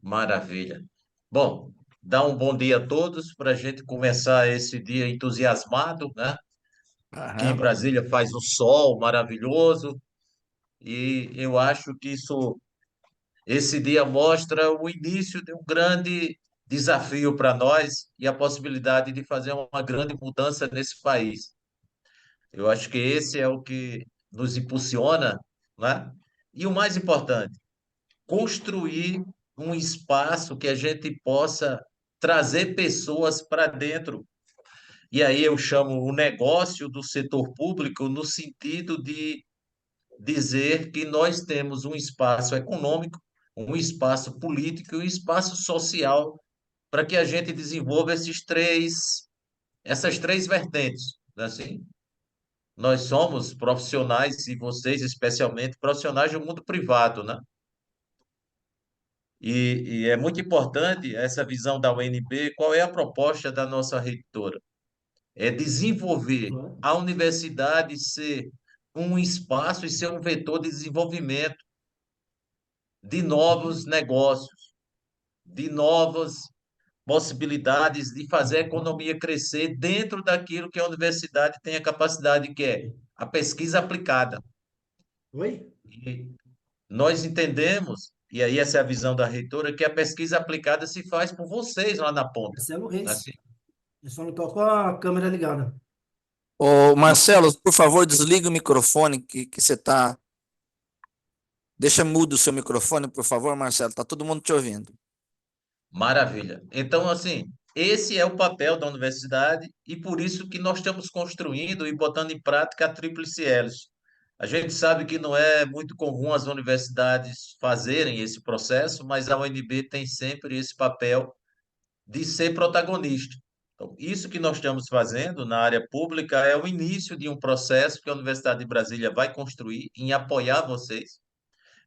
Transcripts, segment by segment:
Maravilha. Bom, dá um bom dia a todos para a gente começar esse dia entusiasmado, né? Aqui em Aham. Brasília faz um sol maravilhoso e eu acho que esse dia mostra o início de um grande desafio para nós e a possibilidade de fazer uma grande mudança nesse país. Eu acho que esse é o que nos impulsiona, né? E o mais importante, construir um espaço que a gente possa trazer pessoas para dentro. E aí eu chamo o negócio do setor público no sentido de dizer que nós temos um espaço econômico, um espaço político e um espaço social para que a gente desenvolva essas três vertentes, né, assim. Nós somos profissionais, e vocês especialmente, profissionais do mundo privado, né? E é muito importante essa visão da UNB. Qual é a proposta da nossa reitora? É desenvolver Claro. a universidade ser um espaço e ser um vetor de desenvolvimento de novos negócios, de novas possibilidades de fazer a economia crescer dentro daquilo que a universidade tem a capacidade, que é a pesquisa aplicada. Oi? E nós entendemos, e aí essa é a visão da reitora, que a pesquisa aplicada se faz por vocês lá na ponta. Marcelo Reis. Assim, Eu só não tô com a câmera ligada. Ô, não, Marcelo, por favor, desliga o microfone que você tá. Deixa mudo o seu microfone, por favor, Marcelo. Tá todo mundo te ouvindo. maravilha. Então, assim, esse é o papel da universidade e por isso que nós estamos construindo e botando em prática a Tríplice Hélice. A gente sabe que não é muito comum as universidades fazerem esse processo, mas a UNB tem sempre esse papel de ser protagonista. Então, isso que nós estamos fazendo na área pública é o início de um processo que a Universidade de Brasília vai construir em apoiar vocês,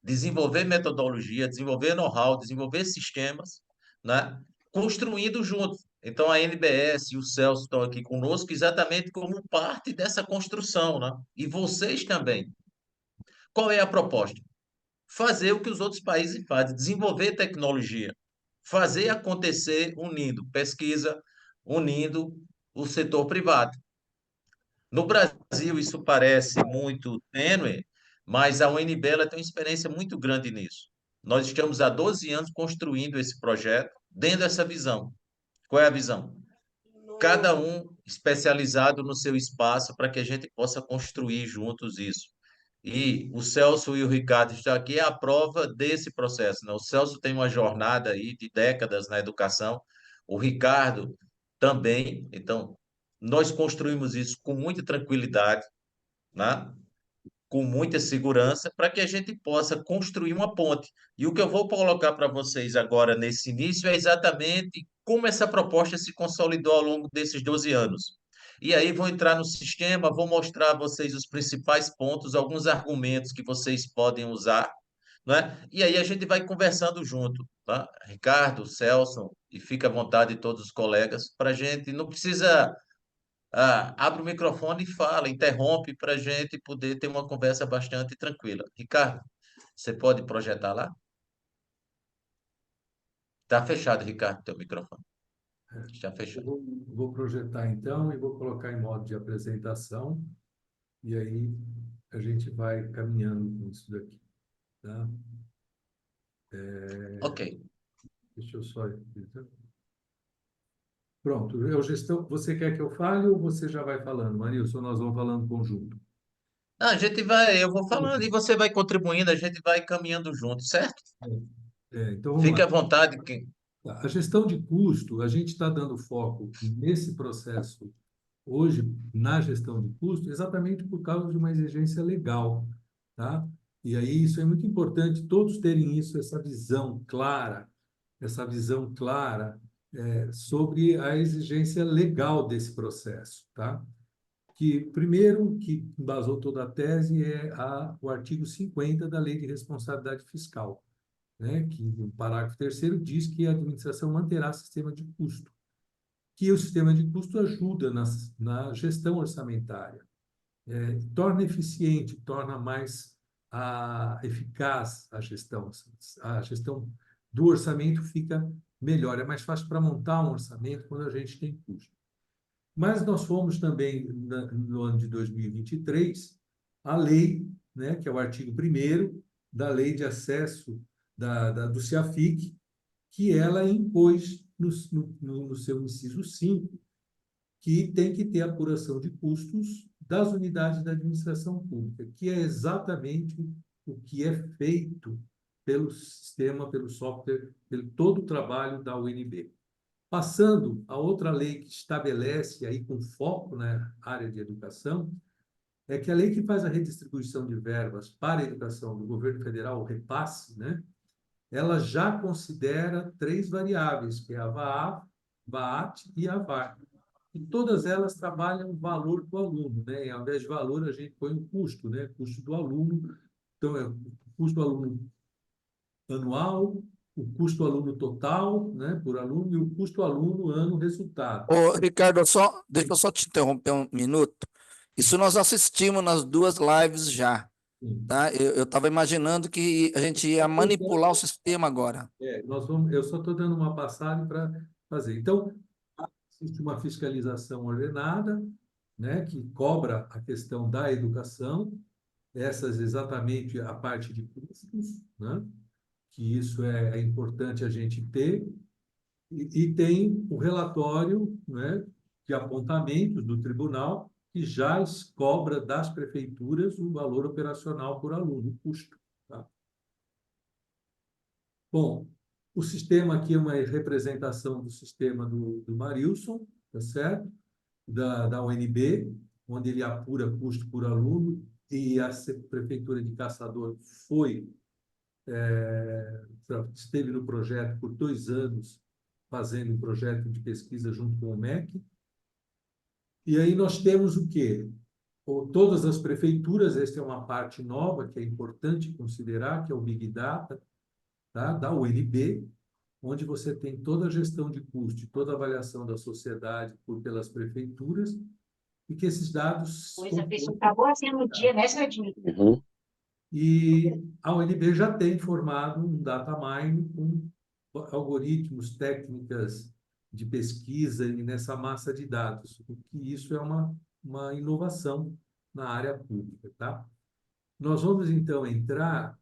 desenvolver metodologia, desenvolver know-how, desenvolver sistemas, né? Construindo juntos. Então, a NBS e o Celso estão aqui conosco exatamente como parte dessa construção, né? E vocês também. Qual é a proposta? Fazer o que os outros países fazem, desenvolver tecnologia, fazer acontecer unindo pesquisa, unindo o setor privado. No Brasil, isso parece muito tênue, mas a UNB ela tem uma experiência muito grande nisso. Nós estamos há 12 anos construindo esse projeto dentro dessa visão. Qual é a visão? Cada um especializado no seu espaço para que a gente possa construir juntos isso. E o Celso e o Ricardo estão aqui é a prova desse processo, né? O Celso tem uma jornada aí de décadas na educação, o Ricardo também. Então, nós construímos isso com muita tranquilidade, né? Com muita segurança, para que a gente possa construir uma ponte. E o que eu vou colocar para vocês agora nesse início é exatamente como essa proposta se consolidou ao longo desses 12 anos. E aí vou entrar no sistema, vou mostrar a vocês os principais pontos, alguns argumentos que vocês podem usar, né? E aí a gente vai conversando junto, tá? Ricardo, Celso, e fica à vontade todos os colegas, para a gente, não precisa abre o microfone e fala, interrompe para a gente poder ter uma conversa bastante tranquila. Ricardo, você pode projetar lá? Está fechado, Ricardo, teu microfone. Está Eu fechado. vou projetar então e vou colocar em modo de apresentação e aí a gente vai caminhando com isso daqui, tá? Ok. Deixa eu só... Pronto, eu gestão... Você quer que eu fale ou você já vai falando, Marilson? Nós vamos falando conjunto. Não, a gente vai, eu vou falando e você vai contribuindo, a gente vai caminhando junto, certo? Então vamos Fique lá. à vontade. A gestão de custo, a gente está dando foco nesse processo hoje na gestão de custo exatamente por causa de uma exigência legal, tá? E aí isso é muito importante todos terem isso, essa visão clara sobre a exigência legal desse processo, tá? Que primeiro que embasou toda a tese é o artigo 50 da Lei de Responsabilidade Fiscal, né? Que no parágrafo terceiro diz que a administração manterá sistema de custo, que o sistema de custo ajuda na gestão orçamentária, torna eficiente, torna mais eficaz a gestão do orçamento fica melhor. É mais fácil para montar um orçamento quando a gente tem custo. Mas nós fomos também, no ano de 2023, a lei, né, que é o artigo 1º da Lei de Acesso do CEAFIC, que ela impôs no seu inciso 5, que tem que ter apuração de custos das unidades da administração pública, que é exatamente o que é feito pelo sistema, pelo software, pelo todo o trabalho da UNB. Passando a outra lei que estabelece, aí com foco na área de educação, é que a lei que faz a redistribuição de verbas para a educação do governo federal, o repasse, né, ela já considera 3 variáveis, que é a VAA, VAAT e a VAR. E todas elas trabalham o valor do aluno, né? E ao invés de valor, a gente põe o custo, né? Custo do aluno. Então, é o custo do aluno anual, o custo do aluno total, né, por aluno, e o custo do aluno ano resultado. Ô, Ricardo, deixa eu só te interromper um minuto. Isso nós assistimos nas 2 lives já, Sim. tá? Eu estava imaginando que a gente ia manipular o sistema agora. Eu só estou dando uma passada para fazer. Então, existe uma fiscalização ordenada, né, que cobra a questão da educação, essas exatamente a parte de custos, né, que isso é importante a gente ter, e tem o relatório, né, de apontamentos do tribunal, que já cobra das prefeituras o valor operacional por aluno, o custo. Tá? Bom, o sistema aqui é uma representação do sistema do Marilson, tá certo? Da UNB, onde ele apura custo por aluno, e a Prefeitura de Caçador esteve no projeto por 2 anos, fazendo um projeto de pesquisa junto com o MEC. E aí nós temos o quê? Todas as prefeituras, esta é uma parte nova que é importante considerar, que é o Big Data, tá? Da UNB, onde você tem toda a gestão de custo, toda a avaliação da sociedade pelas prefeituras, e que esses dados... Pois a pessoa acabou assim no dia, né, Sardinha? E a UNB já tem formado um data mining com algoritmos, técnicas de pesquisa e nessa massa de dados, o que isso é uma inovação na área pública, tá? Nós vamos, então, entrar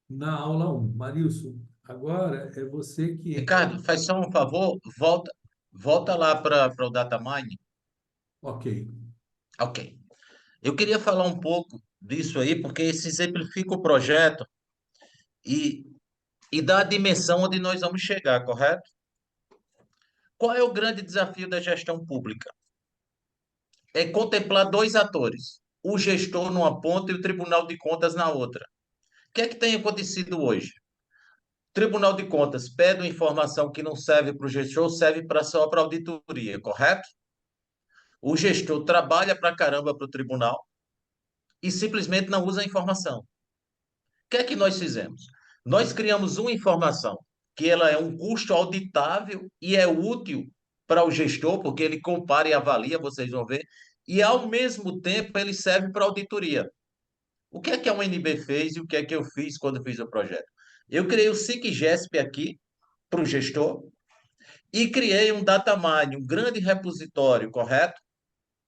na aula 1. Marilson, agora é você que entra. Ricardo, faz só um favor, volta lá para o data mining. Ok. Ok. Eu queria falar um pouco disso aí, porque isso exemplifica o projeto e, e dá a dimensão onde nós vamos chegar, correto? Qual é o grande desafio da gestão pública? É contemplar 2 atores, o gestor numa ponta e o Tribunal de Contas na outra. O que é que tem acontecido hoje? O Tribunal de Contas pede uma informação que não serve para o gestor, serve só para a auditoria, correto? O gestor trabalha para caramba para o tribunal e simplesmente não usa a informação. O que é que nós fizemos? Nós criamos uma informação que ela é um custo auditável e é útil para o gestor, porque ele compara e avalia, vocês vão ver, e ao mesmo tempo ele serve para auditoria. O que a UNB fez e o que é que eu fiz quando fiz o projeto? Eu criei o SICGESP aqui para o gestor e criei um datamine, um grande repositório, correto?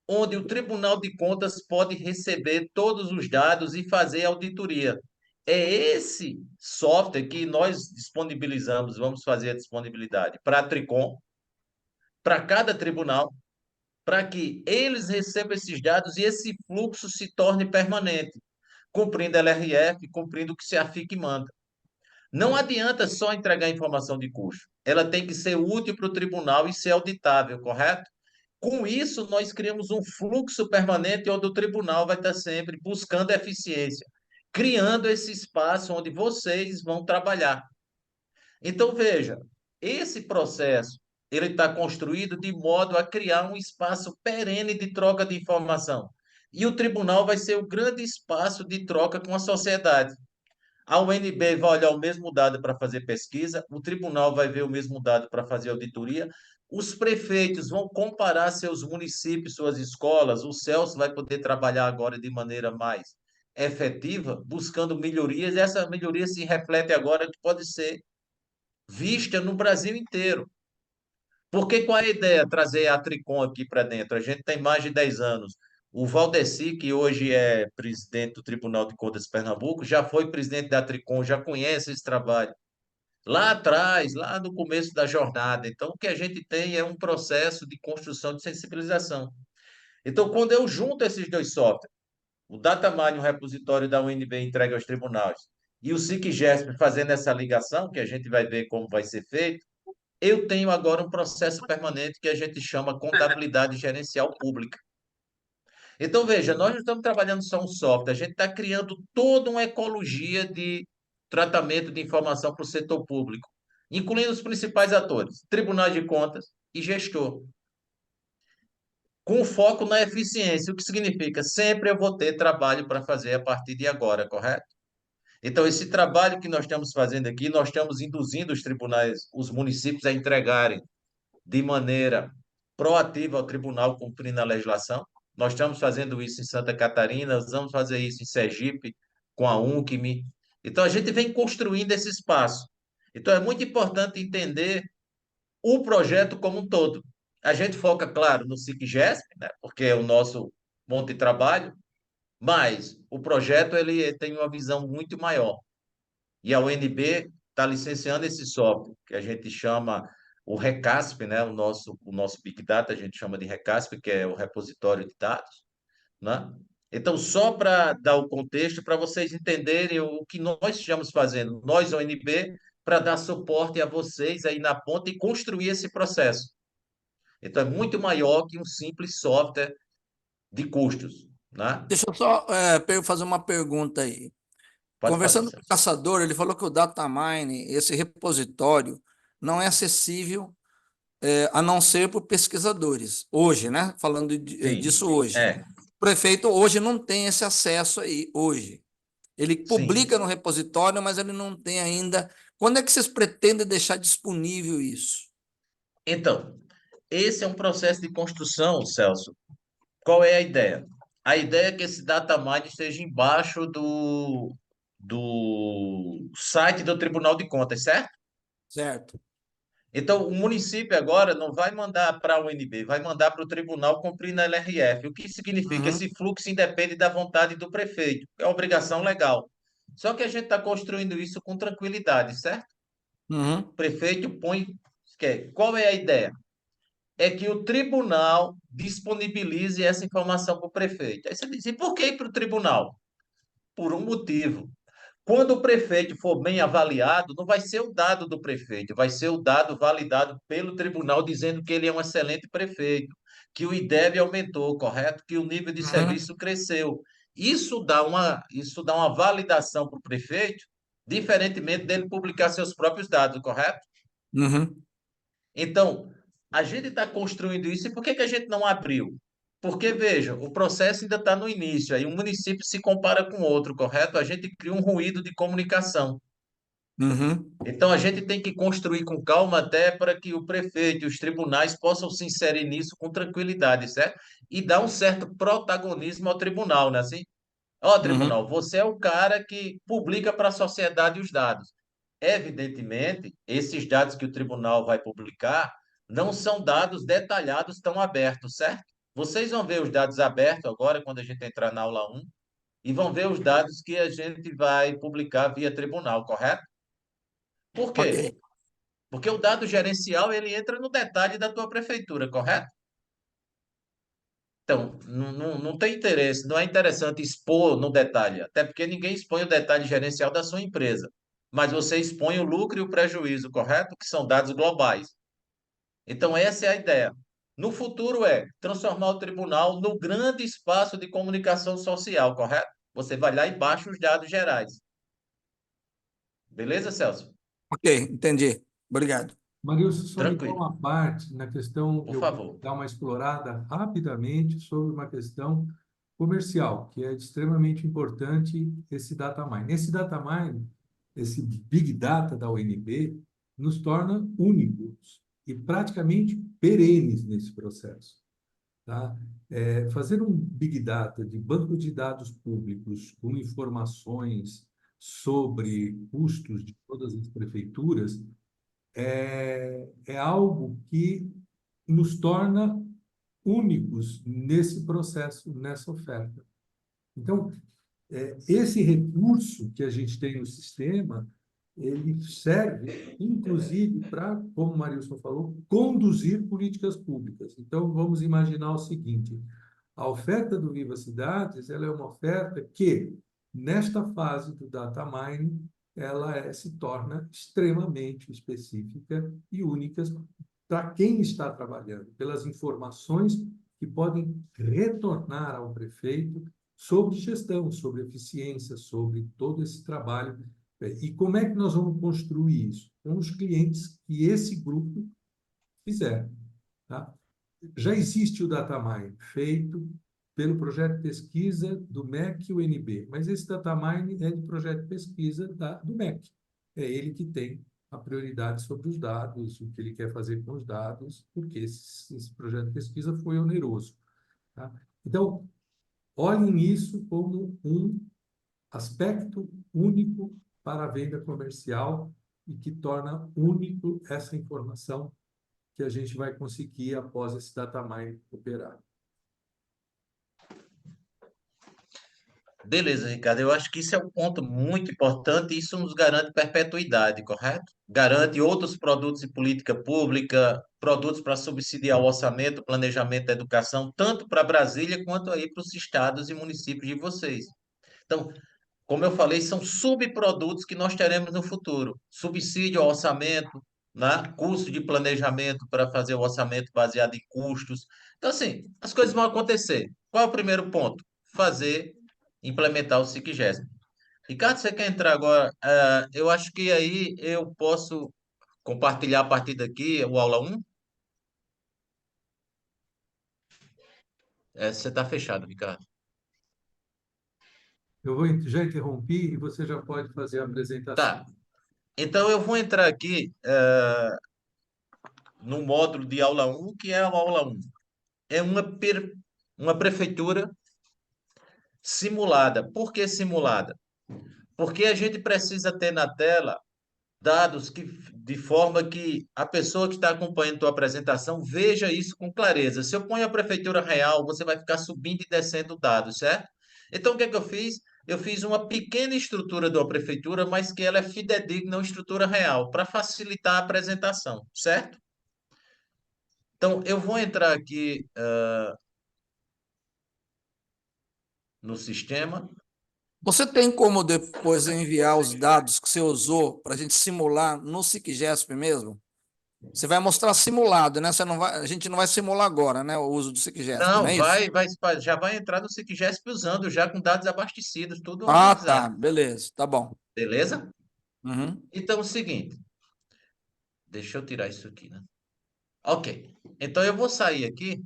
Onde o Tribunal de Contas pode receber todos os dados e fazer auditoria. É esse software que nós disponibilizamos, vamos fazer a disponibilidade para a Tricom, para cada tribunal, para que eles recebam esses dados e esse fluxo se torne permanente, cumprindo a LRF, cumprindo o que a FIC manda. Não adianta só entregar informação de custo. Ela tem que ser útil para o tribunal e ser auditável, correto? Com isso, nós criamos um fluxo permanente onde o tribunal vai estar sempre buscando eficiência, criando esse espaço onde vocês vão trabalhar. Então, veja, esse processo ele está construído de modo a criar um espaço perene de troca de informação. E o tribunal vai ser o grande espaço de troca com a sociedade. A UNB vai olhar o mesmo dado para fazer pesquisa, o tribunal vai ver o mesmo dado para fazer auditoria, os prefeitos vão comparar seus municípios, suas escolas, o Celso vai poder trabalhar agora de maneira mais efetiva, buscando melhorias, e essa melhoria se reflete agora que pode ser vista no Brasil inteiro. Porque qual é a ideia? Trazer a Tricom aqui para dentro. A gente tem mais de 10 anos. O Valdeci, que hoje é presidente do Tribunal de Contas de Pernambuco, já foi presidente da Tricom, já conhece esse trabalho. Lá atrás, lá no começo da jornada. Então, o que a gente tem é um processo de construção de sensibilização. Então, quando eu junto esses dois softwares, o Datamine, um repositório da UNB entregue aos tribunais, e o SICGESP fazendo essa ligação, que a gente vai ver como vai ser feito, eu tenho agora um processo permanente que a gente chama contabilidade gerencial pública. Então, veja, nós não estamos trabalhando só um software, a gente está criando toda uma ecologia de tratamento de informação para o setor público, incluindo os principais atores, tribunais de contas e gestor, com foco na eficiência, o que significa sempre eu vou ter trabalho para fazer a partir de agora, correto? Então, esse trabalho que nós estamos fazendo aqui, nós estamos induzindo os tribunais, os municípios a entregarem de maneira proativa ao tribunal cumprindo a legislação. Nós estamos fazendo isso em Santa Catarina, nós vamos fazer isso em Sergipe, com a UNCM. Então, a gente vem construindo esse espaço. Então, é muito importante entender o projeto como um todo. A gente foca, claro, no SICGESP, né, porque é o nosso monte de trabalho, mas o projeto ele tem uma visão muito maior. E a UNB está licenciando esse software, que a gente chama o Recasp, né? O nosso Big Data a gente chama de Recasp, que é o repositório de dados, né? Então, só para dar o contexto, para vocês entenderem o que nós estamos fazendo, nós, ONB, para dar suporte a vocês aí na ponta e construir esse processo. Então, é muito maior que um simples software de custos, né? Deixa eu só fazer uma pergunta aí. Pode fazer, Conversando com o Celso. caçador, ele falou que o Datamine, esse repositório, não é acessível a não ser por pesquisadores. Hoje, né? Falando Sim, disso hoje. é, O prefeito hoje não tem esse acesso aí, hoje. Ele sim. publica no repositório, mas ele não tem ainda. Quando é que vocês pretendem deixar disponível isso? Então, esse é um processo de construção, Celso. Qual é a ideia? A ideia é que esse datamine esteja embaixo do site do Tribunal de Contas, certo? Certo? Então, o município agora não vai mandar para a UNB, vai mandar para o tribunal cumprir na LRF. O que significa? Uhum, Esse fluxo independe da vontade do prefeito, é obrigação legal. Só que a gente está construindo isso com tranquilidade, certo? uhum, O prefeito põe. Qual é a ideia? É que o tribunal disponibilize essa informação para o prefeito. Aí você diz, e por que para o tribunal? Por um motivo. Quando o prefeito for bem avaliado, não vai ser o dado do prefeito, vai ser o dado validado pelo tribunal dizendo que ele é um excelente prefeito, que o IDEB aumentou, correto? Que o nível de uhum, serviço cresceu. Isso dá uma validação para o prefeito, diferentemente dele publicar seus próprios dados, correto? uhum. Então, a gente está construindo isso e por que que a gente não abriu? Porque, veja, o processo ainda está no início, aí um município se compara com outro, correto? A gente cria um ruído de comunicação. Uhum. Então, a gente tem que construir com calma até para que o prefeito e os tribunais possam se inserir nisso com tranquilidade, certo? E dar um certo protagonismo ao tribunal, né? Assim, ó, Uhum. tribunal, você é o cara que publica para a sociedade os dados. Evidentemente, esses dados que o tribunal vai publicar não são dados detalhados tão abertos, certo? Vocês vão ver os dados abertos agora, quando a gente entrar na aula 1, e vão ver os dados que a gente vai publicar via tribunal, correto? Por Ok. quê? Porque o dado gerencial, ele entra no detalhe da tua prefeitura, correto? Então, não tem interesse, não é interessante expor no detalhe, até porque ninguém expõe o detalhe gerencial da sua empresa, mas você expõe o lucro e o prejuízo, correto? Que são dados globais. Então, essa é a ideia. No futuro é transformar o tribunal no grande espaço de comunicação social, correto? Você vai lá e baixa os dados gerais. Beleza, Celso? Ok, entendi. Obrigado. Marilson, só me dá Tranquilo. uma parte na questão, Por eu vou favor. dar uma explorada rapidamente sobre uma questão comercial, que é extremamente importante esse data mine. Esse data mine, esse Big Data da UNB, nos torna únicos e praticamente perenes nesse processo. Tá? Fazer um Big Data de banco de dados públicos com informações sobre custos de todas as prefeituras é algo que nos torna únicos nesse processo, nessa oferta. Então, esse recurso que a gente tem no sistema, ele serve, inclusive, para, como o Marilson falou, conduzir políticas públicas. Então, vamos imaginar o seguinte: a oferta do Viva Cidades, ela é uma oferta que, nesta fase do data mining, ela se torna extremamente específica e única para quem está trabalhando, pelas informações que podem retornar ao prefeito sobre gestão, sobre eficiência, sobre todo esse trabalho. E como é que nós vamos construir isso? Com os clientes que esse grupo fizer. Tá? Já existe o DataMine feito pelo projeto de pesquisa do MEC e UNB, mas esse DataMine é de projeto de pesquisa do MEC. É ele que tem a prioridade sobre os dados, o que ele quer fazer com os dados, porque esse projeto de pesquisa foi oneroso. Tá? Então, olhem isso como um aspecto único para a venda comercial e que torna único essa informação que a gente vai conseguir após esse data mine operar. Beleza, Ricardo. Eu acho que isso é um ponto muito importante e isso nos garante perpetuidade, correto? Garante outros produtos de política pública, produtos para subsidiar o orçamento, planejamento da educação, tanto para Brasília quanto aí para os estados e municípios de vocês. Então, como eu falei, são subprodutos que nós teremos no futuro. Subsídio ao orçamento, né? Custo de planejamento para fazer o orçamento baseado em custos. Então, assim, as coisas vão acontecer. Qual é o primeiro ponto? Implementar o SICGESP. Ricardo, você quer entrar agora? Eu acho que aí eu posso compartilhar a partir daqui o aula um. Você está fechado, Ricardo. Já interrompi e você já pode fazer a apresentação. Tá. Então, eu vou entrar aqui no módulo de aula um, que é a aula um. É uma prefeitura simulada. Por que simulada? Porque a gente precisa ter na tela dados de forma que a pessoa que está acompanhando a tua apresentação veja isso com clareza. Se eu ponho a prefeitura real, você vai ficar subindo e descendo dados, certo? Então, o que é que eu fiz? Eu fiz uma pequena estrutura de uma prefeitura, mas que ela é fidedigna à estrutura real, para facilitar a apresentação, certo? Então, eu vou entrar aqui no sistema. Você tem como depois enviar os dados que você usou para a gente simular no SICGESP mesmo? Você vai mostrar simulado, né? A gente não vai simular agora, né? O uso do SICGESP, não Não, é isso? já vai entrar no SICGESP usando, já com dados abastecidos, tudo Ah, tá. organizado. Beleza. Tá bom. Beleza? Uhum. Então, é o seguinte. Deixa eu tirar isso aqui, né? Ok. Então, eu vou sair aqui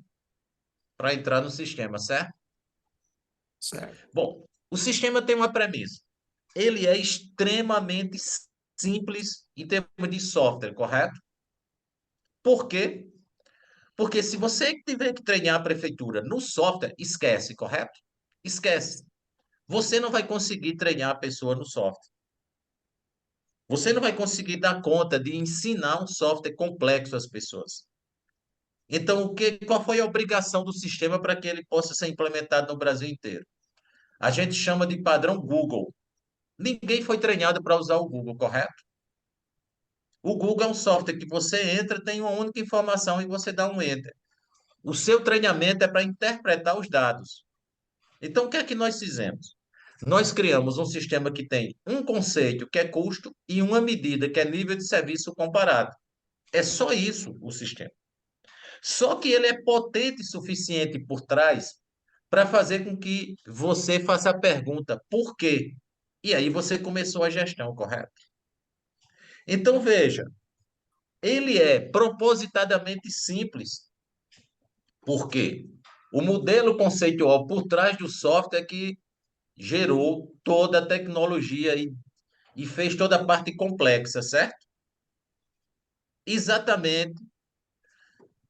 para entrar no sistema, certo? Certo. Bom, o sistema tem uma premissa. Ele é extremamente simples em termos de software, correto? Por quê? Porque se você tiver que treinar a prefeitura no software, esquece, correto? Esquece. Você não vai conseguir treinar a pessoa no software. Você não vai conseguir dar conta de ensinar um software complexo às pessoas. Então, qual foi a obrigação do sistema para que ele possa ser implementado no Brasil inteiro? A gente chama de padrão Google. Ninguém foi treinado para usar o Google, correto? O Google é um software que você entra, tem uma única informação e você dá um enter. O seu treinamento é para interpretar os dados. Então, o que é que nós fizemos? Nós criamos um sistema que tem um conceito, que é custo, e uma medida, que é nível de serviço comparado. É só isso o sistema. Só que ele é potente o suficiente por trás para fazer com que você faça a pergunta, por quê? E aí você começou a gestão, correto? Então, veja, ele é propositadamente simples. Por quê? O modelo conceitual por trás do software que gerou toda a tecnologia e fez toda a parte complexa, certo? Exatamente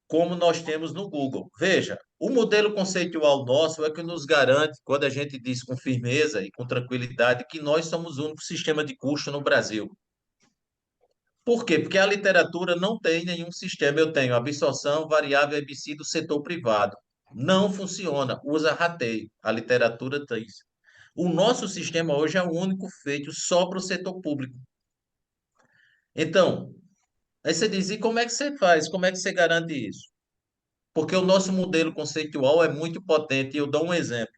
como nós temos no Google. Veja, o modelo conceitual nosso é que nos garante, quando a gente diz com firmeza e com tranquilidade, que nós somos o único sistema de custo no Brasil. Por quê? Porque a literatura não tem nenhum sistema. Eu tenho absorção variável ABC do setor privado. Não funciona, usa rateio. A literatura tem isso. O nosso sistema hoje é o único feito só para o setor público. Então, aí você diz, e como é que você faz? Como é que você garante isso? Porque o nosso modelo conceitual é muito potente. E eu dou um exemplo.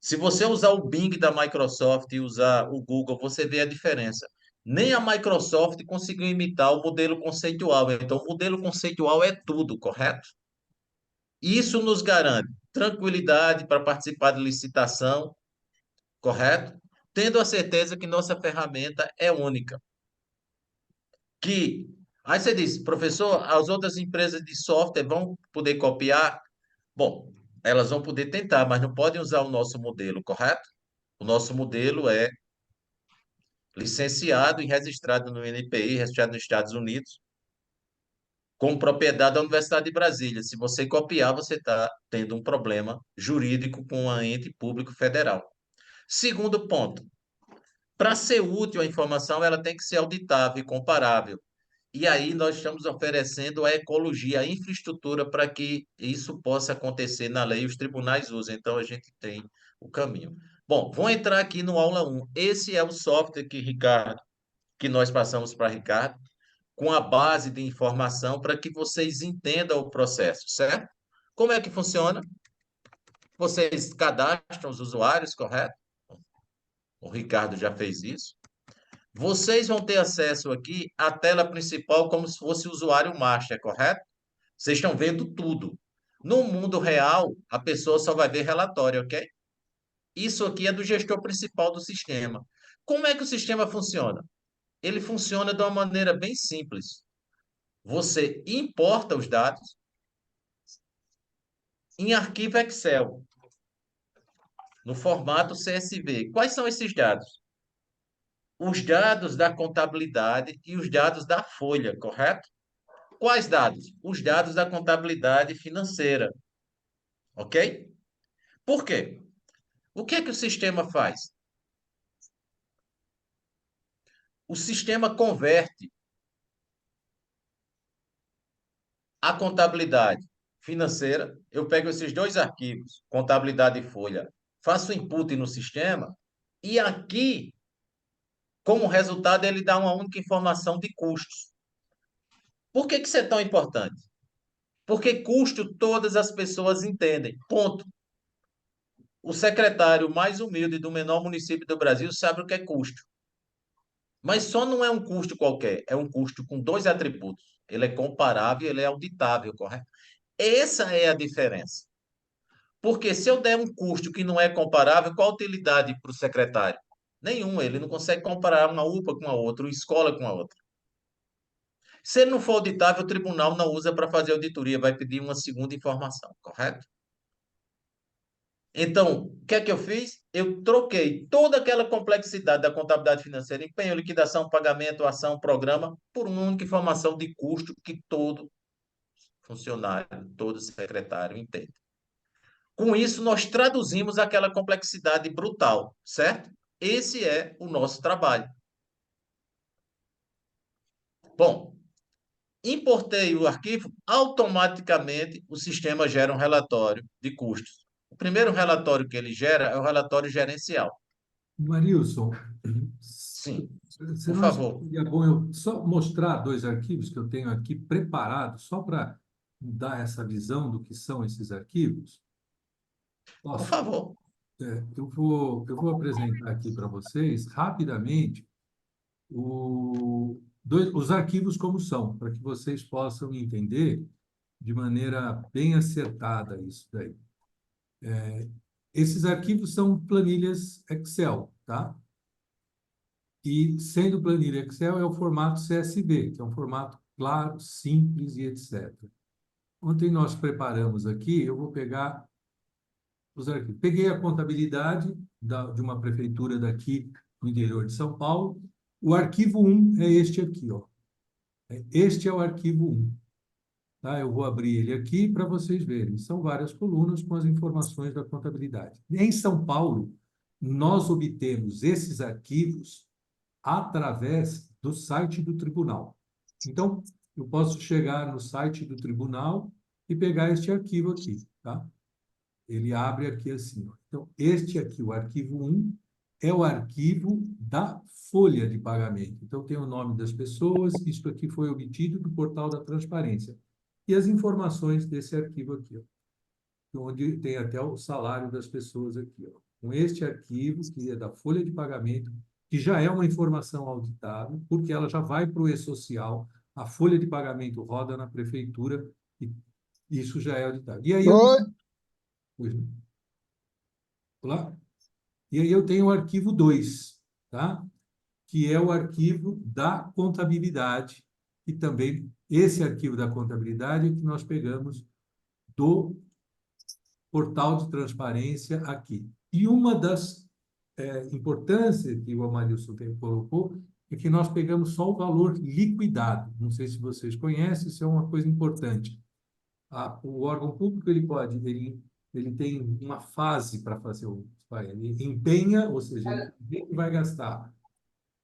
Se você usar o Bing da Microsoft e usar o Google, você vê a diferença. Nem a Microsoft conseguiu imitar o modelo conceitual. Então, o modelo conceitual é tudo, correto? Isso nos garante tranquilidade para participar de licitação, correto? Tendo a certeza que nossa ferramenta é única. Que aí você diz, professor, as outras empresas de software vão poder copiar? Bom, elas vão poder tentar, mas não podem usar o nosso modelo, correto? O nosso modelo é licenciado e registrado no NPI, registrado nos Estados Unidos, com propriedade da Universidade de Brasília. Se você copiar, você está tendo um problema jurídico com um ente público federal. Segundo ponto, para ser útil a informação, ela tem que ser auditável e comparável. E aí nós estamos oferecendo a ecologia, a infraestrutura para que isso possa acontecer na lei e os tribunais usam. Então a gente tem o caminho. Bom, vou entrar aqui no aula 1. Esse é o software que nós passamos para Ricardo, com a base de informação para que vocês entendam o processo, certo? Como é que funciona? Vocês cadastram os usuários, correto? O Ricardo já fez isso. Vocês vão ter acesso aqui à tela principal como se fosse o usuário master, correto? Vocês estão vendo tudo. No mundo real, a pessoa só vai ver relatório, ok? Isso aqui é do gestor principal do sistema. Como é que o sistema funciona? Ele funciona de uma maneira bem simples. Você importa os dados em arquivo Excel, no formato CSV. Quais são esses dados? Os dados da contabilidade e os dados da folha, correto? Quais dados? Os dados da contabilidade financeira, ok? Por quê? O que é que o sistema faz? O sistema converte a contabilidade financeira. Eu pego esses dois arquivos, contabilidade e folha, faço input no sistema e aqui, como resultado, ele dá uma única informação de custos. Por que isso é tão importante? Porque custo todas as pessoas entendem. Ponto. O secretário mais humilde do menor município do Brasil sabe o que é custo. Mas só não é um custo qualquer, é um custo com dois atributos. Ele é comparável, ele é auditável, correto? Essa é a diferença. Porque se eu der um custo que não é comparável, qual a utilidade para o secretário? Nenhuma, ele não consegue comparar uma UPA com a outra, uma escola com a outra. Se ele não for auditável, o tribunal não usa para fazer auditoria, vai pedir uma segunda informação, correto? Então, o que é que eu fiz? Eu troquei toda aquela complexidade da contabilidade financeira, empenho, liquidação, pagamento, ação, programa, por uma única informação de custo que todo funcionário, todo secretário entende. Com isso, nós traduzimos aquela complexidade brutal, certo? Esse é o nosso trabalho. Bom, importei o arquivo, automaticamente o sistema gera um relatório de custos. O primeiro relatório que ele gera é o relatório gerencial. Marilson, Sim, você por não acha que favor. seria bom eu só mostrar dois arquivos que eu tenho aqui preparados, só para dar essa visão do que são esses arquivos? Por Posso? favor. Eu vou apresentar aqui para vocês, rapidamente, os arquivos como são, para que vocês possam entender de maneira bem acertada isso daí. Esses arquivos são planilhas Excel, tá? E, sendo planilha Excel, é o formato CSV, que é um formato claro, simples e etc. Ontem nós preparamos aqui, eu vou pegar os arquivos. Peguei a contabilidade de uma prefeitura daqui no interior de São Paulo. O arquivo 1 é este aqui, ó. Este é o arquivo 1. Tá? Eu vou abrir ele aqui para vocês verem. São várias colunas com as informações da contabilidade. Em São Paulo, nós obtemos esses arquivos através do site do tribunal. Então, eu posso chegar no site do tribunal e pegar este arquivo aqui, tá? Ele abre aqui assim, ó. Então, este aqui, o arquivo 1, é o arquivo da folha de pagamento. Então, tem o nome das pessoas, isso aqui foi obtido do portal da transparência. E as informações desse arquivo aqui, ó, onde tem até o salário das pessoas aqui, ó. Com este arquivo, que é da folha de pagamento, que já é uma informação auditável, porque ela já vai para o e-social, a folha de pagamento roda na prefeitura, e isso já é auditável. E aí Oi, Pois não. Olá? E aí eu tenho o arquivo 2, tá? Que é o arquivo da contabilidade, e também esse arquivo da contabilidade é que nós pegamos do portal de transparência aqui. E uma das importâncias que o Amarilson colocou é que nós pegamos só o valor liquidado. Não sei se vocês conhecem, isso é uma coisa importante. O órgão público ele tem uma fase para fazer ele empenha, ou seja, ele vê que vai gastar.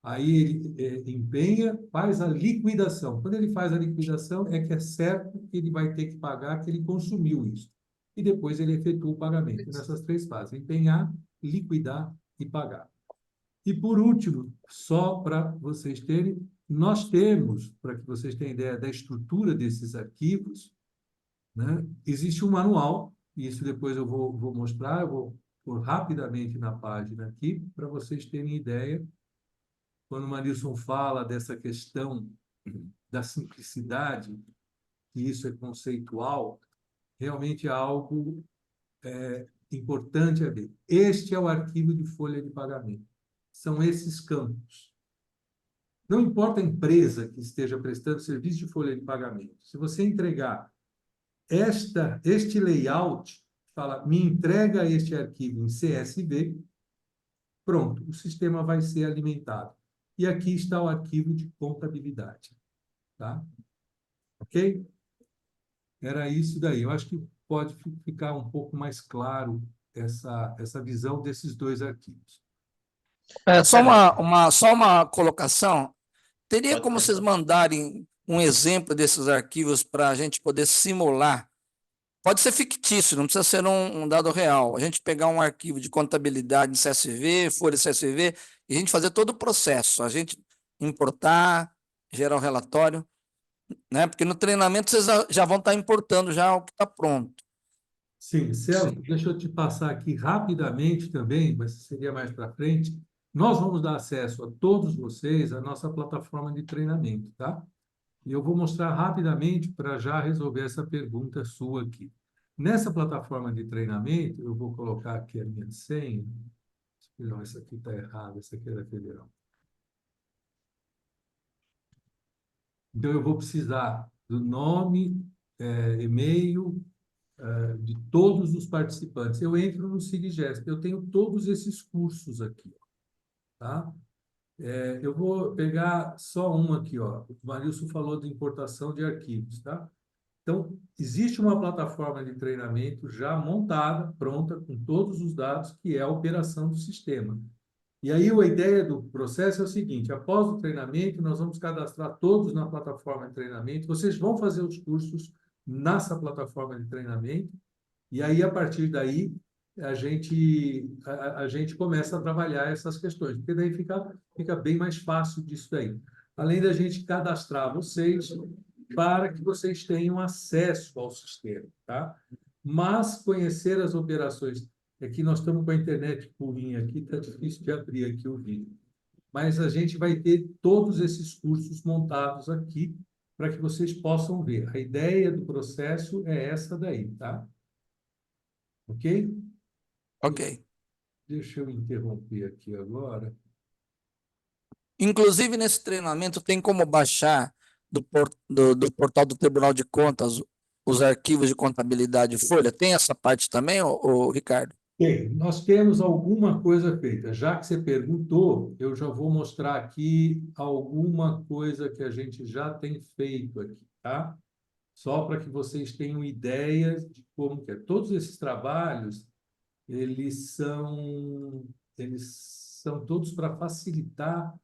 Aí ele empenha, faz a liquidação. Quando ele faz a liquidação, é que é certo que ele vai ter que pagar, que ele consumiu isso. E depois ele efetua o pagamento. Nessas 3 fases: empenhar, liquidar e pagar. E, por último, só para vocês terem, nós temos, para que vocês tenham ideia da estrutura desses arquivos, né? Existe um manual, e isso depois eu vou mostrar, eu vou pôr rapidamente na página aqui, para vocês terem ideia. Quando o Marilson fala dessa questão da simplicidade, que isso é conceitual, realmente é algo importante a ver. Este é o arquivo de folha de pagamento. São esses campos. Não importa a empresa que esteja prestando serviço de folha de pagamento. Se você entregar este layout, fala, me entrega este arquivo em CSV, pronto, o sistema vai ser alimentado. E aqui está o arquivo de contabilidade. Tá? Ok? Era isso daí. Eu acho que pode ficar um pouco mais claro essa visão desses 2 arquivos. Só uma colocação. Teria Pode como vocês perguntar. mandarem um exemplo desses arquivos para a gente poder simular? Pode ser fictício, não precisa ser um dado real. A gente pegar um arquivo de contabilidade em CSV, folha CSV, e a gente fazer todo o processo. A gente importar, gerar o relatório, né? Porque no treinamento vocês já vão estar importando já o que está pronto. Sim, Celso, deixa eu te passar aqui rapidamente também, mas seria mais para frente. Nós vamos dar acesso a todos vocês à nossa plataforma de treinamento, tá? E eu vou mostrar rapidamente para já resolver essa pergunta sua aqui. Nessa plataforma de treinamento, eu vou colocar aqui a minha senha. Não, essa aqui está errada, essa aqui é da Federal. Então, eu vou precisar do nome, e-mail, de todos os participantes. Eu entro no SIGGESP, eu tenho todos esses cursos aqui, tá? Eu vou pegar só um aqui, ó. O Marilson falou de importação de arquivos, tá? Então, existe uma plataforma de treinamento já montada, pronta, com todos os dados, que é a operação do sistema. E aí a ideia do processo é o seguinte: após o treinamento, nós vamos cadastrar todos na plataforma de treinamento, vocês vão fazer os cursos nessa plataforma de treinamento, e aí, a partir daí, a gente começa a trabalhar essas questões, porque daí fica bem mais fácil disso daí. Além da gente cadastrar vocês para que vocês tenham acesso ao sistema, tá? Mas conhecer as operações. Aqui nós estamos com a internet purinha aqui, está difícil de abrir aqui o vídeo. Mas a gente vai ter todos esses cursos montados aqui para que vocês possam ver. A ideia do processo é essa daí, tá? Ok? Ok. Deixa eu interromper aqui agora. Inclusive, nesse treinamento, tem como baixar do portal do Tribunal de Contas os arquivos de contabilidade e folha? Tem essa parte também, Ricardo? Bem, nós temos alguma coisa feita. Já que você perguntou, eu já vou mostrar aqui alguma coisa que a gente já tem feito aqui, tá? Só para que vocês tenham ideias de como que é. Todos esses trabalhos, eles são todos para facilitar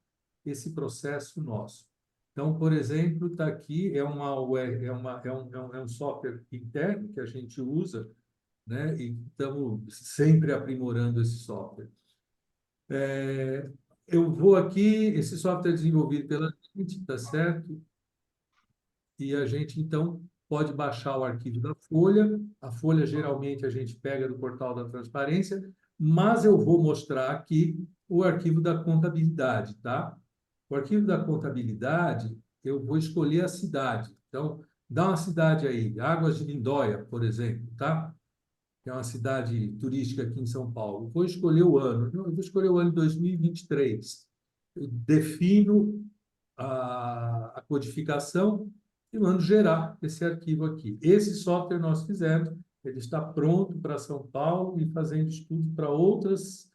esse processo nosso. Então, por exemplo, está aqui, é um software interno que a gente usa, né? E estamos sempre aprimorando esse software. Eu vou aqui, esse software é desenvolvido pela gente, tá certo? E a gente, então, pode baixar o arquivo da folha. A folha, geralmente, a gente pega do portal da transparência, mas eu vou mostrar aqui o arquivo da contabilidade, tá? O arquivo da contabilidade, eu vou escolher a cidade. Então, dá uma cidade aí, Águas de Lindóia, por exemplo, tá? Que é uma cidade turística aqui em São Paulo. Vou escolher o ano. Eu vou escolher o ano de 2023. Eu defino a codificação e mando gerar esse arquivo aqui. Esse software nós fizemos, ele está pronto para São Paulo e fazendo estudo para outros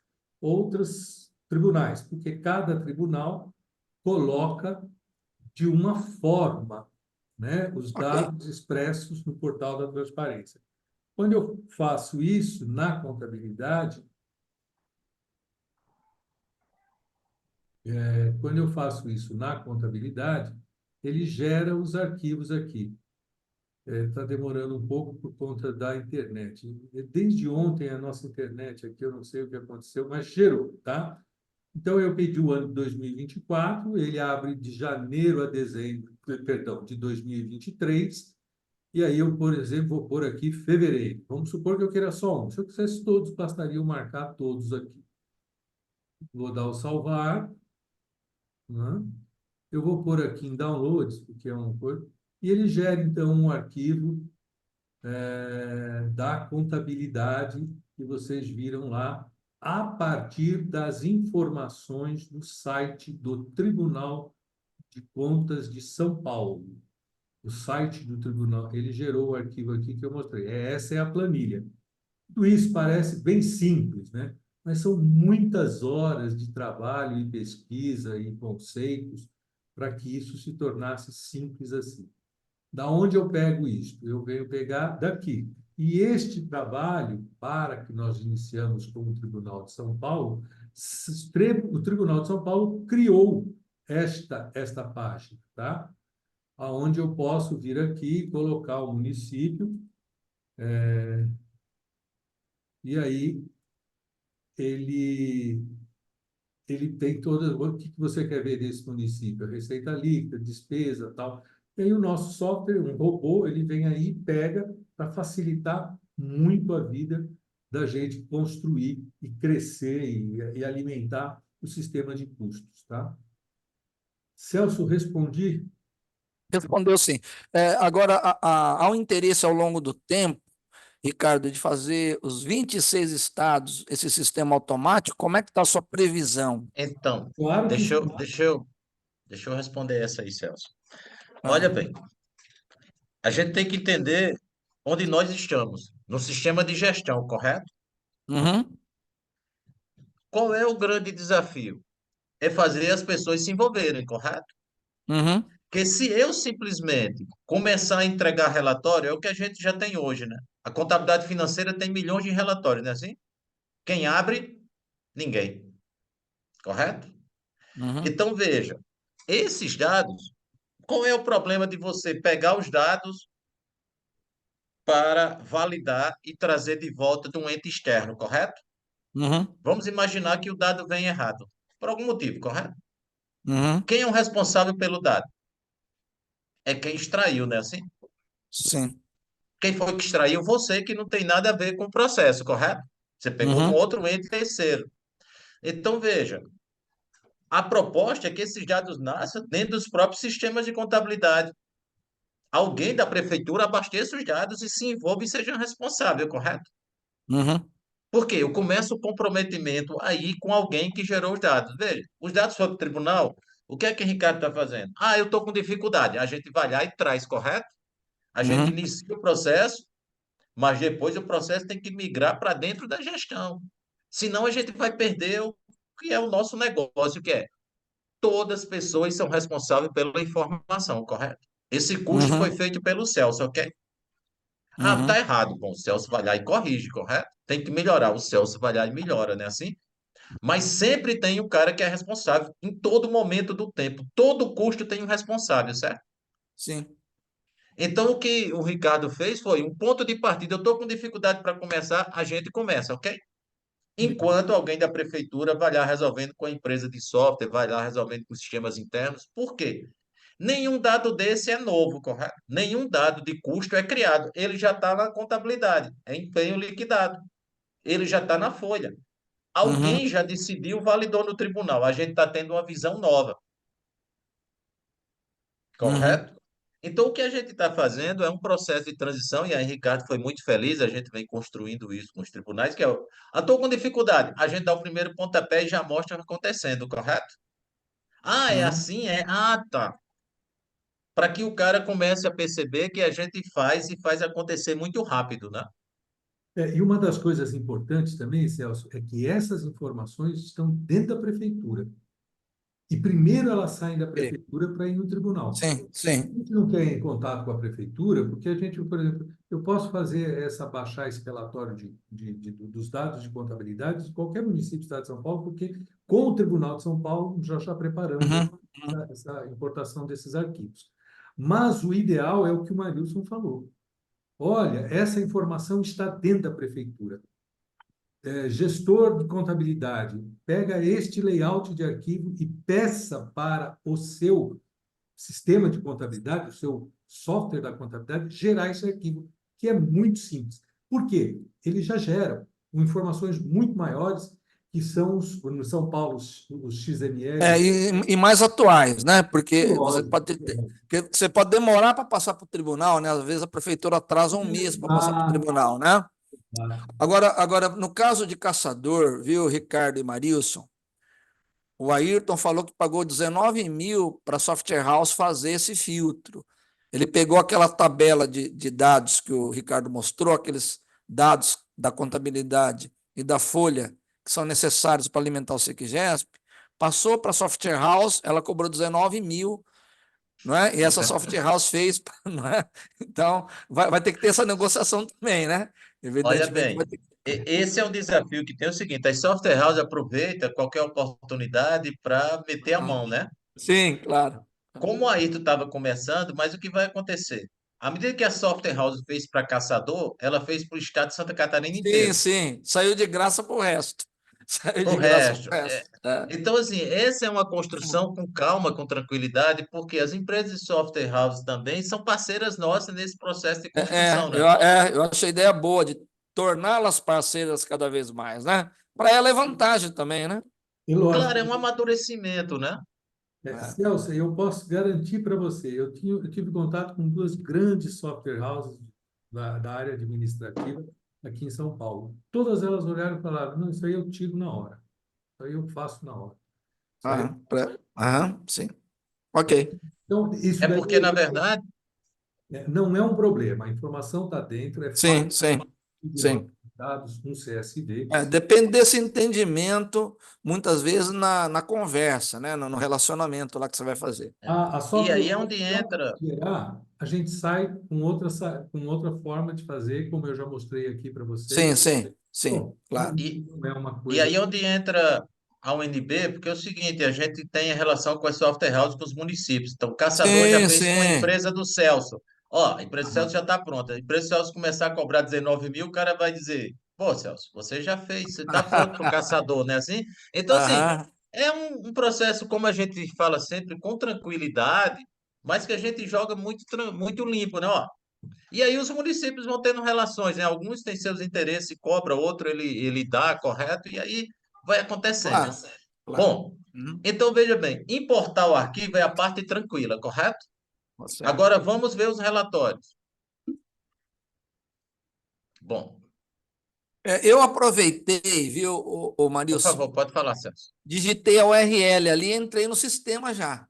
tribunais, porque cada tribunal coloca de uma forma, né, os Ok. dados expressos no portal da transparência. Quando eu faço isso na contabilidade, ele gera os arquivos aqui. Está demorando um pouco por conta da internet. Desde ontem, a nossa internet aqui, eu não sei o que aconteceu, mas gerou, tá? Então, eu pedi o ano de 2024, ele abre de janeiro a dezembro, perdão, de 2023, e aí eu, por exemplo, vou pôr aqui fevereiro. Vamos supor que eu queira só um. Se eu quisesse todos, bastaria eu marcar todos aqui. Vou dar o salvar, né? Eu vou pôr aqui em downloads, porque é uma coisa, e ele gera, então, um arquivo da contabilidade que vocês viram lá, a partir das informações do site do Tribunal de Contas de São Paulo. O site do tribunal, ele gerou o arquivo aqui que eu mostrei. Essa é a planilha. Tudo isso parece bem simples, né? Mas são muitas horas de trabalho e pesquisa e conceitos para que isso se tornasse simples assim. Da onde eu pego isso? Eu venho pegar daqui. E este trabalho, para que nós iniciamos com o Tribunal de São Paulo, o Tribunal de São Paulo criou esta página, tá? Onde eu posso vir aqui e colocar o município, e aí ele tem todas. O que você quer ver desse município? A receita líquida, despesa, tal. E aí o nosso software, um robô, ele vem aí e pega para facilitar muito a vida da gente construir e crescer e alimentar o sistema de custos, tá? Celso, respondi? Respondeu sim. Agora, há um interesse ao longo do tempo, Ricardo, de fazer os 26 estados, esse sistema automático, como é que está a sua previsão? Então, Claro que deixa sim. eu, deixa eu, deixa eu responder essa aí, Celso. Olha Ah, bem, a gente tem que entender onde nós estamos, no sistema de gestão, correto? uhum, Qual é o grande desafio? É fazer as pessoas se envolverem, correto? uhum, Porque se eu simplesmente começar a entregar relatório, é o que a gente já tem hoje, né? A contabilidade financeira tem milhões de relatórios, não é assim? Quem abre? Ninguém, correto? uhum, Então, veja, esses dados, qual é o problema de você pegar os dados para validar e trazer de volta de um ente externo, correto? uhum, Vamos imaginar que o dado vem errado, por algum motivo, correto? uhum, Quem é o responsável pelo dado? É quem extraiu, né? Assim? sim, Quem foi que extraiu? Você, que não tem nada a ver com o processo, correto? Você pegou de um uhum, outro ente terceiro. Então, veja, a proposta é que esses dados nasçam dentro dos próprios sistemas de contabilidade. Alguém da prefeitura abasteça os dados e se envolva e seja responsável, correto? uhum, Porque eu começo o comprometimento aí com alguém que gerou os dados. Veja, os dados foram para o tribunal, o que é que o Ricardo está fazendo? Ah, eu estou com dificuldade. A gente vai lá e traz, correto? A gente uhum, inicia o processo, mas depois o processo tem que migrar para dentro da gestão. Senão a gente vai perder o que é o nosso negócio, que é todas as pessoas são responsáveis pela informação, correto? Esse custo foi uhum, feito pelo Celso, ok? Ah, tá uhum, errado. Bom, o Celso vai lá e corrige, correto? Tem que melhorar. O Celso vai lá e melhora, né? Assim? Mas sempre tem o cara que é responsável em todo momento do tempo. Todo custo tem um responsável, certo? Sim. Então, o que o Ricardo fez foi um ponto de partida. Eu estou com dificuldade para começar, a gente começa, ok? Enquanto alguém da prefeitura vai lá resolvendo com a empresa de software, vai lá resolvendo com os sistemas internos. Por quê? Nenhum dado desse é novo, correto? Nenhum dado de custo é criado. Ele já está na contabilidade, é empenho liquidado. Ele já está na folha. Uhum, Alguém já decidiu, validou no tribunal. A gente está tendo uma visão nova, uhum. correto? Então, o que a gente está fazendo é um processo de transição, e aí Ricardo foi muito feliz, a gente vem construindo isso com os tribunais, que é o... Estou com dificuldade, a gente dá o primeiro pontapé e já mostra acontecendo, correto? Ah, é Uhum. assim? É? Ah, tá. Para que o cara comece a perceber que a gente faz e faz acontecer muito rápido, né? E uma das coisas importantes também, Celso, é que essas informações estão dentro da prefeitura. E primeiro elas saem da Ok. prefeitura para ir no tribunal. Sim, A sim. gente não quer ir em contato com a prefeitura, porque a gente, por exemplo, eu posso baixar esse relatório dos dados de contabilidade de qualquer município do estado de São Paulo, porque com o Tribunal de São Paulo já está preparando Uhum, uhum. essa importação desses arquivos. Mas o ideal é o que o Marilson falou. Olha, essa informação está dentro da prefeitura. Gestor de contabilidade, pega este layout de arquivo e peça para o seu sistema de contabilidade, o seu software da contabilidade, gerar esse arquivo, que é muito simples. Por quê? Ele já gera informações muito maiores, que são, no São Paulo, os XML. E mais atuais, né? Porque Lógico. porque você pode demorar para passar para o tribunal, né? Às vezes a prefeitura atrasa um mês para passar para o Ah, tribunal, né? tá. Agora, no caso de Caçador, viu, Ricardo e Marilson, o Ayrton falou que pagou 19 mil para a Software House fazer esse filtro. Ele pegou aquela tabela de dados que o Ricardo mostrou, aqueles dados da contabilidade e da folha que são necessários para alimentar o SICGESP, passou para a Software House, ela cobrou 19 mil, não é? E essa Software House fez, não é? Então, vai ter que ter essa negociação também, né? Olha Evidentemente, vai bem, ter que. esse é um desafio que tem o seguinte: a software house aproveita qualquer oportunidade para meter a mão, né? Sim, claro. Como aí tu estava começando, mas o que vai acontecer? À medida que a software house fez para Caçador, ela fez para o estado de Santa Catarina Sim, inteiro. sim. Saiu de graça pro resto. Saiu O de graça resto. pro resto. É. Então, assim, essa é uma construção com calma, com tranquilidade, porque as empresas de software house também são parceiras nossas nesse processo de construção, né? Eu achei a ideia boa de torná-las parceiras cada vez mais, né? Para ela é vantagem também, né? E Claro, lógico, é um amadurecimento, né? É. Celso, eu posso garantir para você, eu tive contato com duas grandes software houses da área administrativa aqui em São Paulo. Todas elas olharam e falaram, não, isso aí eu tiro na hora, isso aí eu faço na hora. Isso aí... Aham, sim. Ok. Então, isso É daí porque, na verdade, não é um problema, a informação está dentro, é fácil Sim, sim, de nós sim. dados no CSV. Depende desse entendimento, muitas vezes na conversa, né? No relacionamento lá que você vai fazer. A e software aí é onde entra. gerar, a gente sai com outra forma de fazer, como eu já mostrei aqui para vocês. Sim, sim, sim, Bom, claro. E, não é uma e coisa. aí é onde entra a UNB, porque é o seguinte, a gente tem a relação com as software houses com os municípios. Então, o Caçador já Sim, fez com a sim. empresa do Celso. Ó, a empresa do Celso Aham. já está pronta. A empresa do Celso começar a cobrar 19 mil, o cara vai dizer, pô, Celso, você já fez, você está pronto para o Caçador, né? Assim? Então, assim, Aham. é um processo, como a gente fala sempre, com tranquilidade, mas que a gente joga muito, muito limpo, né? Ó, e aí os municípios vão tendo relações, né? Alguns têm seus interesses, cobra, outro ele dá, correto? E aí vai acontecendo. Claro, claro. Bom, Uhum. então veja bem, importar o arquivo é a parte tranquila, correto? Tá certo. Agora vamos ver os relatórios. Bom, Eu aproveitei, viu, o por Marilson, favor, pode falar, Celso. digitei a URL ali e entrei no sistema já,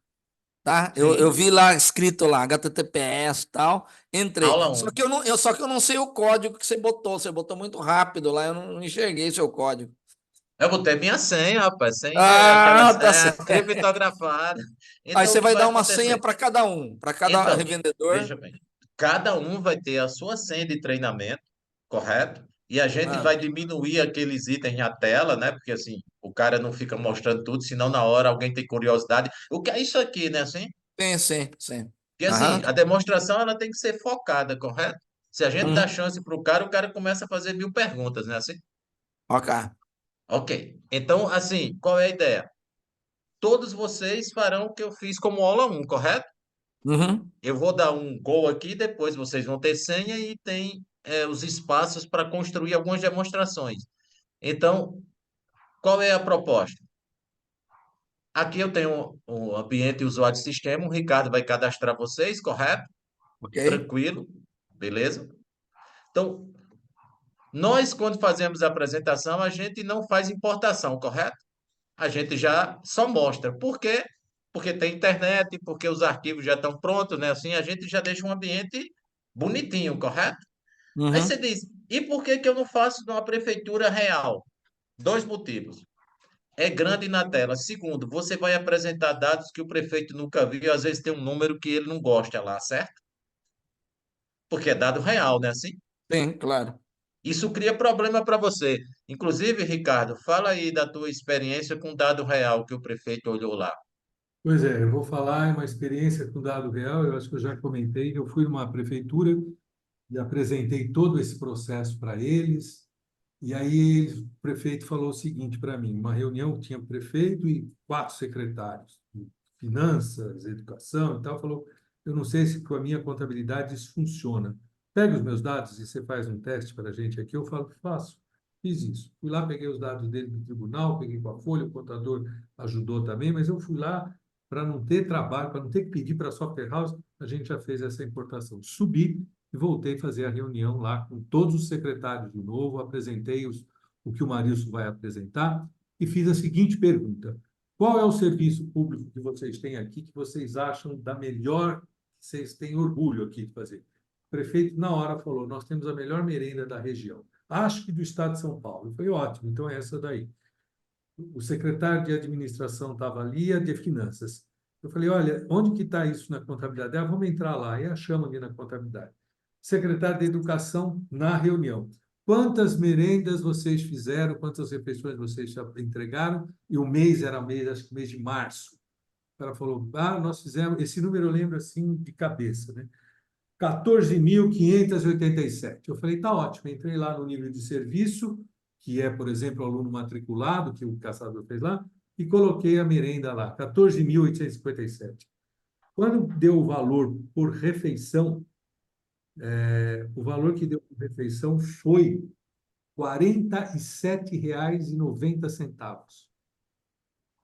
tá? Eu Sim, vi lá escrito lá, HTTPS e tal, entrei. aula Só 1. que só que eu não sei o código que você botou muito rápido lá, eu não enxerguei seu código. Eu botei minha senha, rapaz, senha, aquela Ah, tá senha certo. criptografada. Aí Então, o você que vai vai dar uma senha acontecer? para cada um, para cada Então, revendedor. veja bem, cada um vai ter a sua senha de treinamento, correto? E a gente Ah, vai diminuir aqueles itens na tela, né? Porque assim, O cara não fica mostrando tudo, senão na hora alguém tem curiosidade. O que é isso aqui, né? Assim? Sim, sim, sim. Porque Aham. assim, a demonstração ela tem que ser focada, correto? Se a gente dá Uhum. chance para o cara começa a fazer 1000 perguntas, né? Assim? Ok. Ok. Então, assim, qual é a ideia? Todos vocês farão o que eu fiz como aula 1, correto? Uhum. Eu vou dar um gol aqui, depois vocês vão ter senha e tem os espaços para construir algumas demonstrações. Então, qual é a proposta? Aqui eu tenho um ambiente usuário de sistema, o Ricardo vai cadastrar vocês, correto? Ok. Tranquilo, beleza? Então, nós, quando fazemos a apresentação, a gente não faz importação, correto? A gente já só mostra. Por quê? Porque tem internet, porque os arquivos já estão prontos, né? Assim, a gente já deixa um ambiente bonitinho, correto? Aí você Uhum. diz, e por que que eu não faço numa prefeitura real? Dois motivos. É grande na tela. Segundo, você vai apresentar dados que o prefeito nunca viu, às vezes tem um número que ele não gosta lá, certo? Porque é dado real, né? Assim, Sim, claro. isso cria problema para você. Inclusive, Ricardo, fala aí da tua experiência com dado real que o prefeito olhou lá. Pois é, eu vou falar uma experiência com dado real, eu acho que eu já comentei, eu fui numa prefeitura e apresentei todo esse processo para eles, e aí o prefeito falou o seguinte para mim, uma reunião tinha o prefeito e 4 secretários, de finanças, educação e tal, falou, eu não sei se com a minha contabilidade isso funciona. Pega os meus dados e você faz um teste para a gente aqui, eu falo, faço. Fiz isso. Fui lá, peguei os dados dele do tribunal, peguei com a folha, o contador ajudou também, mas eu fui lá para não ter trabalho, para não ter que pedir para a software house, a gente já fez essa importação. Subi e voltei a fazer a reunião lá com todos os secretários de novo, apresentei o que o Marilson vai apresentar e fiz a seguinte pergunta: qual é o serviço público que vocês têm aqui que vocês acham da melhor, que vocês têm orgulho aqui de fazer? O prefeito, na hora, falou: nós temos a melhor merenda da região. Acho que do estado de São Paulo. Eu falei: ótimo, então é essa daí. O secretário de administração estava ali, a de finanças. Eu falei: olha, onde que está isso na contabilidade? Ah, vamos entrar lá. E achamos ali na contabilidade. Secretário de Educação, na reunião. Quantas merendas vocês fizeram? Quantas refeições vocês já entregaram? E o mês era mês, acho que mês de março. Ela falou: ah, nós fizemos, esse número eu lembro assim de cabeça, né? 14.587. Eu falei: tá ótimo. Entrei lá no nível de serviço, que é, por exemplo, o aluno matriculado, que o caçador fez lá, e coloquei a merenda lá, 14.857. Quando deu o valor por refeição, o valor que deu por refeição foi R$ 47,90.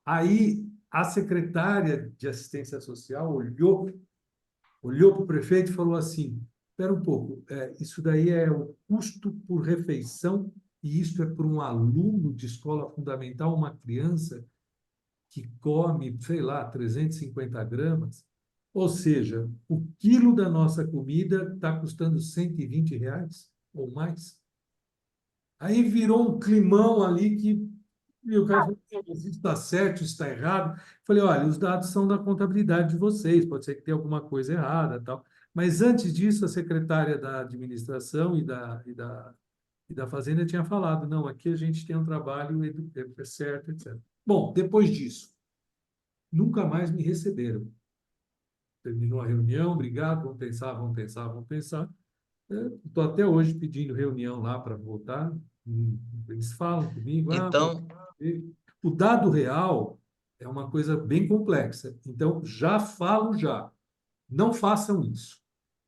Aí a secretária de assistência social olhou para o prefeito e falou assim: espera um pouco, isso daí é o custo por refeição e isso é para um aluno de escola fundamental, uma criança que come, sei lá, 350 gramas. Ou seja, o quilo da nossa comida está custando R$ 120 ou mais. Aí virou um climão ali que e o cara falou: isso está certo, isso está errado. Falei: olha, os dados são da contabilidade de vocês, pode ser que tenha alguma coisa errada, tal. Mas antes disso, a secretária da administração e da Fazenda tinha falado: não, aqui a gente tem um trabalho certo, etc. Bom, depois disso, nunca mais me receberam. Terminou a reunião, obrigado, vamos pensar, vamos pensar, vamos pensar. Estou até hoje pedindo reunião lá para voltar. Eles falam comigo: ah, Então, o dado real é uma coisa bem complexa. Então, já falo já, não façam isso.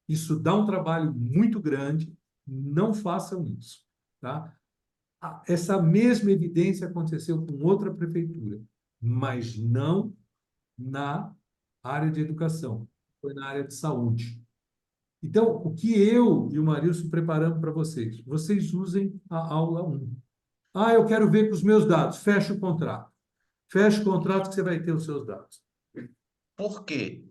Isso dá um trabalho muito grande, não façam isso, tá? Essa mesma evidência aconteceu com outra prefeitura, mas não na área de educação, foi na área de saúde. Então, o que eu e o Marilson preparamos para vocês? Vocês usem a aula 1. Ah, eu quero ver com os meus dados. Fecha o contrato. Fecha o contrato que você vai ter os seus dados. por quê?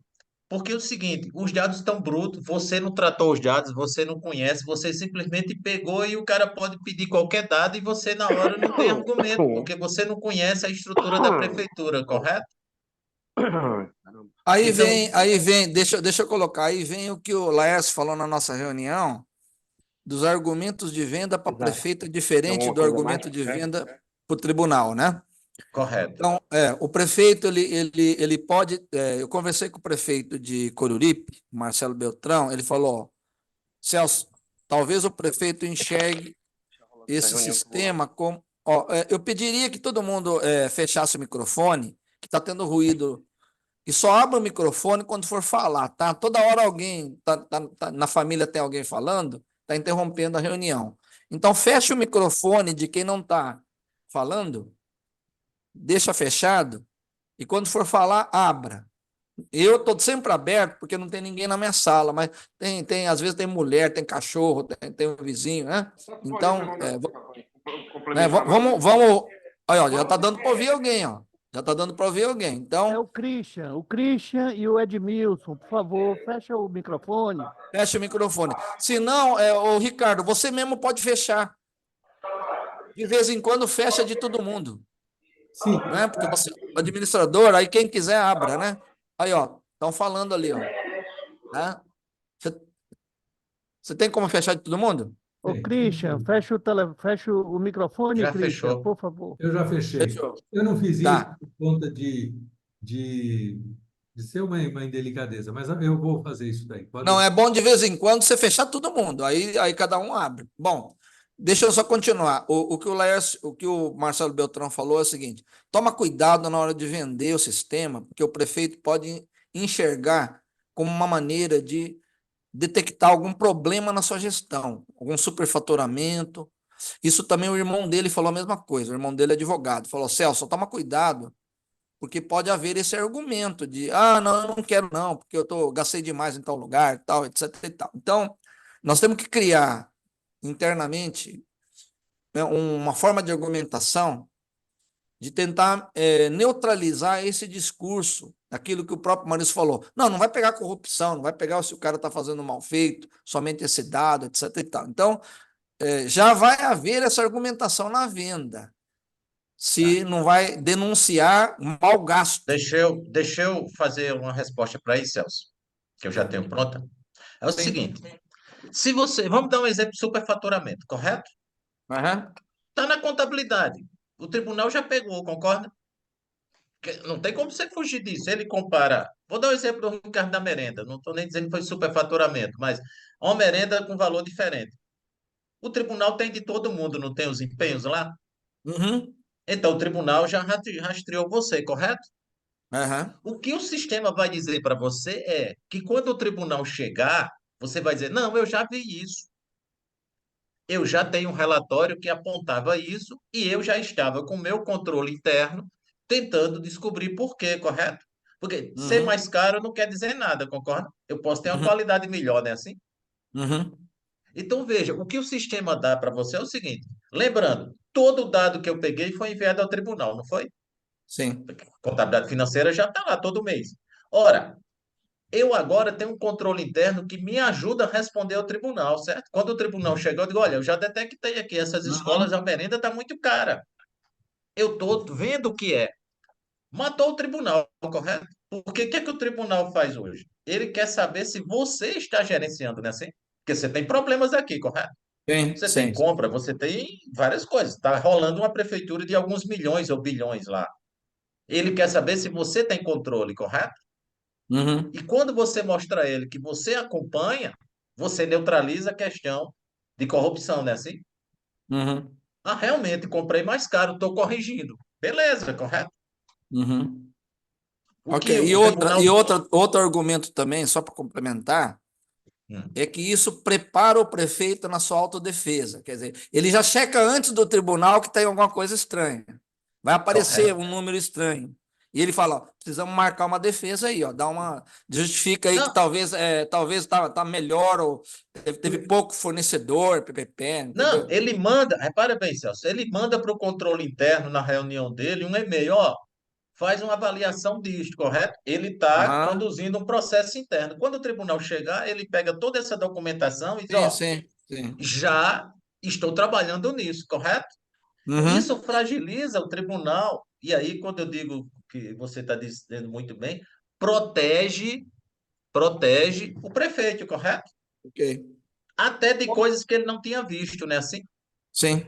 Porque é o seguinte, os dados estão brutos, você não tratou os dados, você não conhece, você simplesmente pegou e o cara pode pedir qualquer dado e você na hora não tem argumento, porque você não conhece a estrutura da prefeitura, correto? Então, Deixa eu colocar, aí vem o que o Laércio falou na nossa reunião, dos argumentos de venda para Exato. prefeito Tem diferente alguma do coisa mais? argumento de venda para o tribunal, né? Correto. Então, o prefeito, ele pode. Eu conversei com o prefeito de Coruripe, Marcelo Beltrão, ele falou: ó, Celso, talvez o prefeito enxergue esse sistema como. Ó, eu pediria que todo mundo fechasse o microfone, que está tendo ruído, e só abra o microfone quando for falar, tá? Toda hora alguém, na família tem alguém falando, está interrompendo a reunião. Então, feche o microfone de quem não está falando, deixa fechado, e quando for falar, abra. Eu estou sempre aberto, porque não tem ninguém na minha sala, mas às vezes tem mulher, tem cachorro, tem um vizinho, né? Então, né, vamos. Olha, ó, já está dando para ouvir alguém, ó. Já está dando para ouvir alguém. É Então, o Christian e o Edmilson, por favor, fecha o microfone. fecha o microfone. Se não, o Ricardo, você mesmo pode fechar. De vez em quando, fecha de todo mundo. Sim, Né? Porque você, administrador, aí quem quiser, abra, né? Aí, ó, estão falando ali, ó. Né? Você tem como fechar de todo mundo? Ô, tem. Christian, fecha o microfone, Já Christian, fechou. por favor. Eu já fechei. Fechou. Eu não fiz isso Tá. por conta de, de ser uma indelicadeza, mas eu vou fazer isso daí. Pode Não, é deixar. bom de vez em quando você fechar todo mundo. Aí cada um abre. Bom, deixa eu só continuar. O que o Marcelo Beltrão falou é o seguinte: toma cuidado na hora de vender o sistema, porque o prefeito pode enxergar como uma maneira de detectar algum problema na sua gestão, algum superfaturamento. Isso também o irmão dele falou a mesma coisa. O irmão dele é advogado. Falou: Celso, toma cuidado, porque pode haver esse argumento de, não, eu não quero não, porque gastei demais em tal lugar, tal, etc e tal. Então, nós temos que criar internamente, né, uma forma de argumentação de tentar neutralizar esse discurso, aquilo que o próprio Maurício falou. Não vai pegar corrupção, não vai pegar se o cara está fazendo mal feito, somente esse dado, etc e tal. Então, já vai haver essa argumentação na venda, se não vai denunciar um mau gasto. Deixa eu fazer uma resposta para isso, Celso, que eu já tenho pronta. É o Sim. seguinte: se você. Vamos dar um exemplo de superfaturamento, correto? Uhum. Está na contabilidade. O tribunal já pegou, concorda? Não tem como você fugir disso. Ele compara. Vou dar o exemplo do Ricardo da merenda. Não estou nem dizendo que foi superfaturamento, mas uma merenda com valor diferente. O tribunal tem de todo mundo, não tem os empenhos lá? Uhum. Então o tribunal já rastreou você, correto? Uhum. O que o sistema vai dizer para você é que quando o tribunal chegar, você vai dizer: não, eu já vi isso. Eu já tenho um relatório que apontava isso e eu já estava com o meu controle interno tentando descobrir por quê, correto? Porque ser Uhum. mais caro não quer dizer nada, concorda? Eu posso ter uma Uhum. qualidade melhor, não é assim? Uhum. Então, veja, o que o sistema dá para você é o seguinte: lembrando, todo o dado que eu peguei foi enviado ao tribunal, não foi? Sim. Contabilidade financeira já está lá todo mês. Ora, eu agora tenho um controle interno que me ajuda a responder ao tribunal, certo? Quando o tribunal chegou, eu digo: olha, eu já detectei aqui, essas escolas, Uhum. a merenda está muito cara. Eu estou vendo o que é. Matou o tribunal, correto? Porque o que é que o tribunal faz hoje? Ele quer saber se você está gerenciando, né? Assim? Porque você tem problemas aqui, correto? Sim, Você tem sim. compra, você tem várias coisas. Está rolando uma prefeitura de alguns milhões ou bilhões lá. Ele quer saber se você tem controle, correto? Uhum. E quando você mostra a ele que você acompanha, você neutraliza a questão de corrupção, né? Assim? Uhum. Realmente, comprei mais caro, estou corrigindo. Beleza, correto? Uhum. O Ok. que E o outra, tribunal. outro argumento também, só para complementar, Hum, é que isso prepara o prefeito na sua autodefesa. Quer dizer, ele já checa antes do tribunal que tem alguma coisa estranha. Vai aparecer correto. um número estranho. E ele fala: ó, precisamos marcar uma defesa aí, ó, dá uma. Justifica aí que Não, talvez tá melhor, ou teve pouco fornecedor, PPP, não, entendeu? ele manda, repara bem, Celso, ele manda para o controle interno na reunião dele um e-mail, ó, faz uma avaliação disto, correto? Ele está Aham. conduzindo um processo interno. Quando o tribunal chegar, ele pega toda essa documentação e diz, Sim, ó, sim, sim. já estou trabalhando nisso, correto? Uhum. Isso fragiliza o tribunal. E aí, quando eu digo que você está dizendo muito bem, protege, protege o prefeito, correto? Ok. Até de coisas que ele não tinha visto, né? Assim, Sim.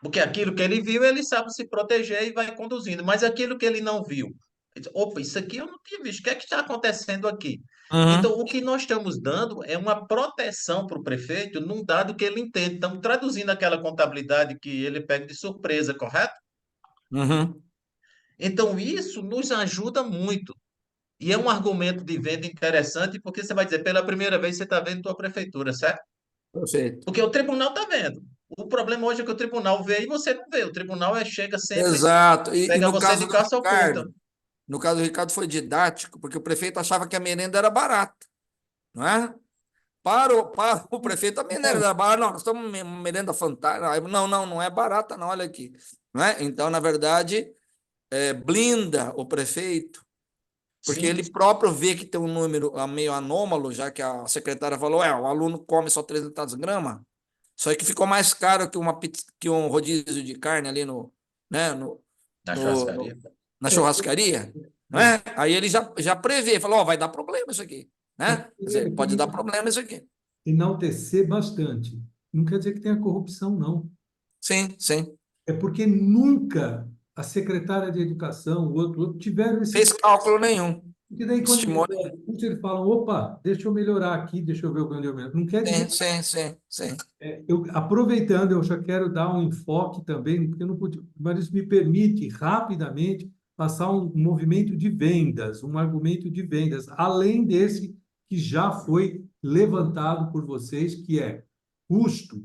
Porque aquilo que ele viu, ele sabe se proteger e vai conduzindo. Mas aquilo que ele não viu, ele diz, opa, isso aqui eu não tinha visto. O que é que está acontecendo aqui? Então, Uhum, o que nós estamos dando é uma proteção para o prefeito num dado que ele entende. Estamos traduzindo aquela contabilidade que ele pega de surpresa, correto? uhum. Então, isso nos ajuda muito. E é um argumento de venda interessante, porque você vai dizer, pela primeira vez você está vendo tua prefeitura, certo? Perfeito. Porque o tribunal está vendo. O problema hoje é que o tribunal vê e você não vê. O tribunal chega sempre, Exato. E pega no você caso de do calça oculta. Ricardo, no caso do Ricardo foi didático, porque o prefeito achava que a merenda era barata, não é? Para o prefeito, a merenda era barata. Não, nós estamos uma merenda fantástica. Não, não, não é barata, não, olha aqui. Não é? Então, na verdade, blinda o prefeito, porque Sim, ele próprio vê que tem um número meio anômalo, já que a secretária falou, o aluno come só 300 gramas, só que ficou mais caro que que um rodízio de carne ali né, na no, churrascaria. no- na churrascaria, não é? Aí ele já prevê, falou, vai dar problema isso aqui, Eu né? Quer dizer, queria pode dar problema isso aqui. enaltecer bastante. Não quer dizer que tenha corrupção, não. Sim, sim. É porque nunca a secretária de Educação, o outro tiveram esse. Fez cálculo nenhum. Porque daí, quando Estimou. eles falam, opa, deixa eu melhorar aqui, deixa eu ver onde eu melhoro. Não quer dizer. Sim, sim, sim, sim. Aproveitando, eu já quero dar um enfoque também, porque eu não podia, mas isso me permite rapidamente passar um movimento de vendas, um argumento de vendas, além desse que já foi levantado por vocês, que é custo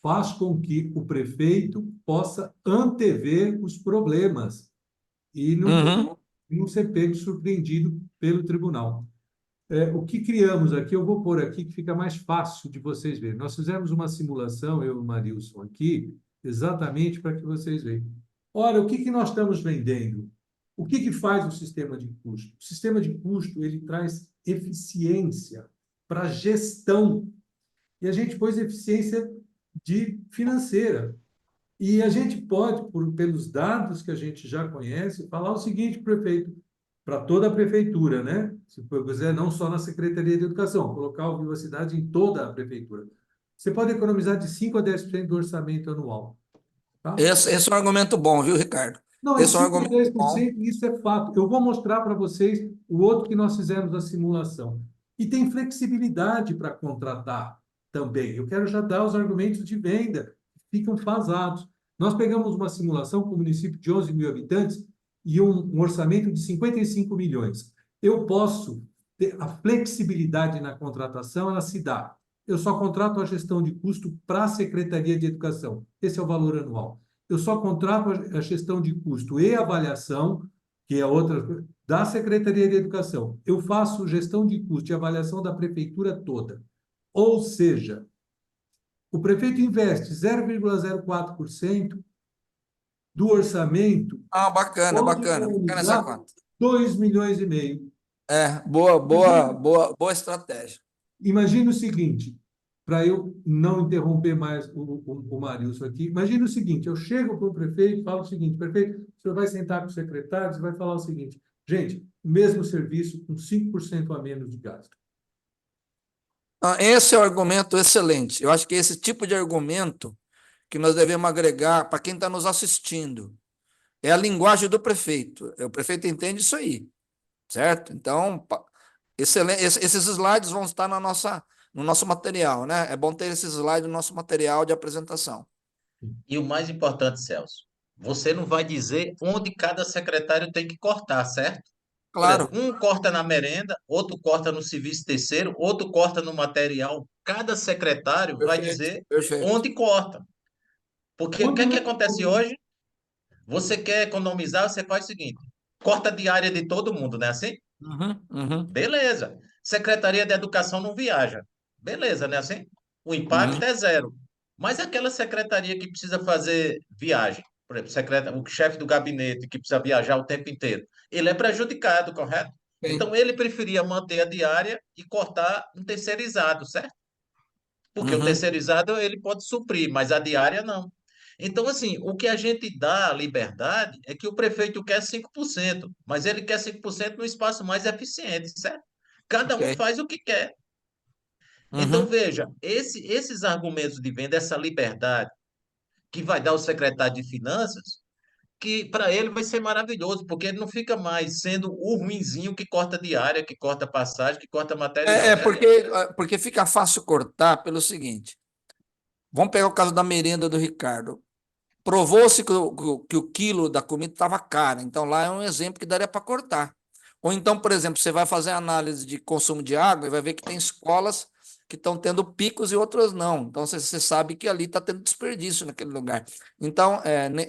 faz com que o prefeito possa antever os problemas e Uhum. não ser pego surpreendido pelo tribunal. O que criamos aqui, eu vou pôr aqui que fica mais fácil de vocês verem. Nós fizemos uma simulação, eu e o Marilson aqui, exatamente para que vocês vejam. Ora, o que nós estamos vendendo? O que faz o sistema de custo? O sistema de custo, ele traz eficiência para a gestão. E a gente pôs eficiência financeira. E a gente pode, pelos dados que a gente já conhece, falar o seguinte, prefeito, para toda a prefeitura, né? Se for quiser, não só na Secretaria de Educação, colocar a universidade em toda a prefeitura. Você pode economizar de 5 a 10% do orçamento anual. Tá? Esse é um argumento bom, viu, Ricardo? Não, é Esse é um 5 a argumento bom. 10%, isso é fato. Eu vou mostrar para vocês o outro que nós fizemos a simulação. E tem flexibilidade para contratar também. Eu quero já dar os argumentos de venda, que ficam fasados. Nós pegamos uma simulação com um município de 11 mil habitantes e um orçamento de 55 milhões. Eu posso ter a flexibilidade na contratação, ela se dá. Eu só contrato a gestão de custo para a Secretaria de Educação. Esse é o valor anual. Eu só contrato a gestão de custo e avaliação, que é outra, da Secretaria de Educação. Eu faço gestão de custo e avaliação da prefeitura toda. Ou seja, o prefeito investe 0,04% do orçamento, Ah, bacana, pode bacana. Bacana essa economizar conta. 2 milhões e meio. Boa, boa, boa, boa estratégia. Imagina o seguinte, para eu não interromper mais o Marilson aqui, imagina o seguinte, eu chego para o prefeito e falo o seguinte, prefeito, o senhor vai sentar com os secretários e vai falar o seguinte, gente, mesmo serviço com 5% a menos de gasto. Esse é um argumento excelente. Eu acho que esse tipo de argumento que nós devemos agregar para quem está nos assistindo é a linguagem do prefeito. O prefeito entende isso aí, certo? Então, excelente. Esses slides vão estar no nosso material, né? É bom ter esses slides no nosso material de apresentação. E o mais importante, Celso, você não vai dizer onde cada secretário tem que cortar, certo? Por Claro, exemplo, um corta na merenda, outro corta no serviço terceiro, outro corta no material. Cada secretário vai perfeito, dizer perfeito. onde corta. Porque o que Quando é que eu, acontece hoje? Você quer economizar, você faz o seguinte: corta a diária de todo mundo, não é assim? Uhum, uhum, Beleza. Secretaria de Educação não viaja. Beleza, não é assim? O uhum. impacto é zero. Mas aquela secretaria que precisa fazer viagem, por exemplo, o chefe do gabinete que precisa viajar o tempo inteiro, ele é prejudicado, correto? Sim. Então ele preferia manter a diária e cortar um terceirizado, certo? Porque o Uhum. terceirizado ele pode suprir, mas a diária não. Então, assim, o que a gente dá liberdade é que o prefeito quer 5%, mas ele quer 5% no espaço mais eficiente, certo? Cada Ok. um faz o que quer. Então, Uhum. veja, esses argumentos de venda, essa liberdade, que vai dar o secretário de Finanças, que para ele vai ser maravilhoso, porque ele não fica mais sendo o ruinzinho que corta diária, que corta passagem, que corta material, certo? Porque fica fácil cortar pelo seguinte. Vamos pegar o caso da merenda do Ricardo. Provou-se que o quilo da comida estava caro, então lá é um exemplo que daria para cortar. Ou então, por exemplo, você vai fazer análise de consumo de água e vai ver que tem escolas que estão tendo picos e outras não. Então, você sabe que ali está tendo desperdício naquele lugar. Então,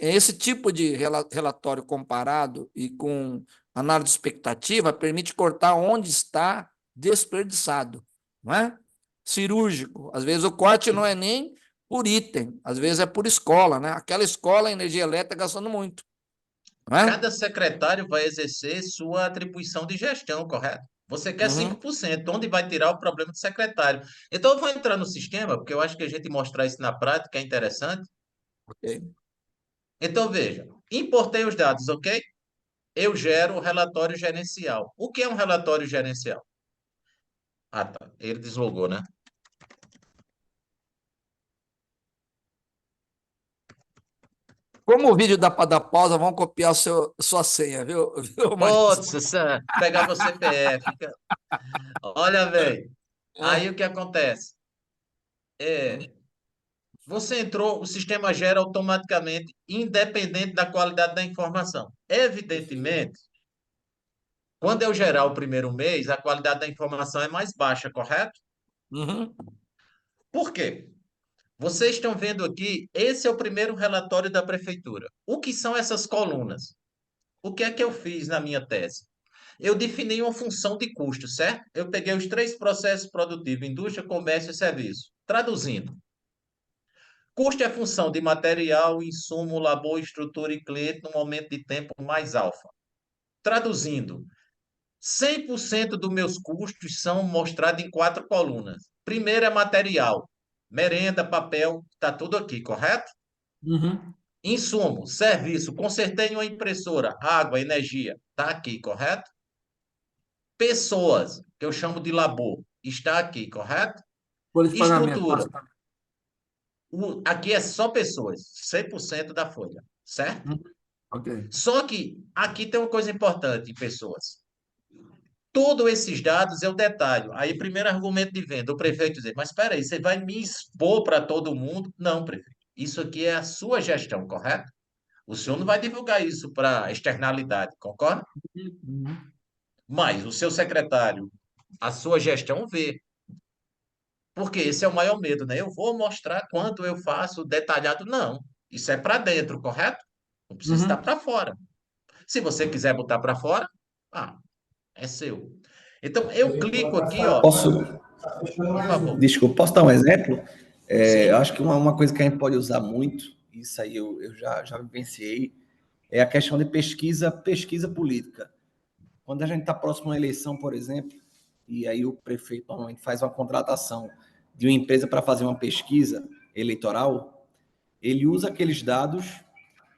esse tipo de relatório comparado e com análise de expectativa permite cortar onde está desperdiçado, não é? Cirúrgico. Às vezes o corte não é nem por item, às vezes é por escola, né? Aquela escola, a energia elétrica gastando muito, não é? Cada secretário vai exercer sua atribuição de gestão, correto? Você quer Uhum. 5%, onde vai tirar o problema do secretário? Então, eu vou entrar no sistema, porque eu acho que a gente mostrar isso na prática é interessante. Ok. Então, veja, importei os dados, ok? Eu gero o relatório gerencial. O que é um relatório gerencial? Ah, tá. Ele deslogou, né? Como o vídeo dá para dar pausa, vamos copiar sua senha, viu, viu, Marisa? Putz, pegava o CPF. Olha, velho. Aí É. o que acontece? É, você entrou, o sistema gera automaticamente, independente da qualidade da informação. Evidentemente, quando eu gerar o primeiro mês, a qualidade da informação é mais baixa, correto? Uhum. Por quê? Vocês estão vendo aqui, esse é o primeiro relatório da prefeitura. O que são essas colunas? O que é que eu fiz na minha tese? Eu defini uma função de custo, certo? Eu peguei os três processos produtivos, indústria, comércio e serviço. Traduzindo, custo é função de material, insumo, labor, estrutura e cliente no momento de tempo mais alfa. Traduzindo, 100% dos meus custos são mostrados em quatro colunas. Primeiro é material, merenda, papel, está tudo aqui, correto? Uhum. Insumo, serviço, consertei uma impressora, água, energia, está aqui, correto? Pessoas, que eu chamo de labor, está aqui, correto? Folha de pagamento. Estrutura, Passa. aqui é só pessoas, 100% da folha, certo? Uhum. Ok. Só que aqui tem uma coisa importante em pessoas. Todos esses dados eu detalho. Aí, primeiro argumento de venda, o prefeito dizer, mas espera aí, você vai me expor para todo mundo? Não, prefeito. Isso aqui é a sua gestão, correto? O senhor não vai divulgar isso para externalidade, concorda? Uhum. Mas o seu secretário, a sua gestão vê. Porque esse é o maior medo, né? Eu vou mostrar quanto eu faço detalhado. Não. Isso é para dentro, correto? Não precisa estar Uhum. para fora. Se você quiser botar para fora, ah, é seu. Então, eu clico aqui, ó, Posso, por favor. desculpa, posso dar um exemplo? Eu Sim, acho que uma coisa que a gente pode usar muito, isso aí eu já vivenciei, é a questão de pesquisa política. Quando a gente está próximo a uma eleição, por exemplo, e aí o prefeito normalmente faz uma contratação de uma empresa para fazer uma pesquisa eleitoral, ele usa aqueles dados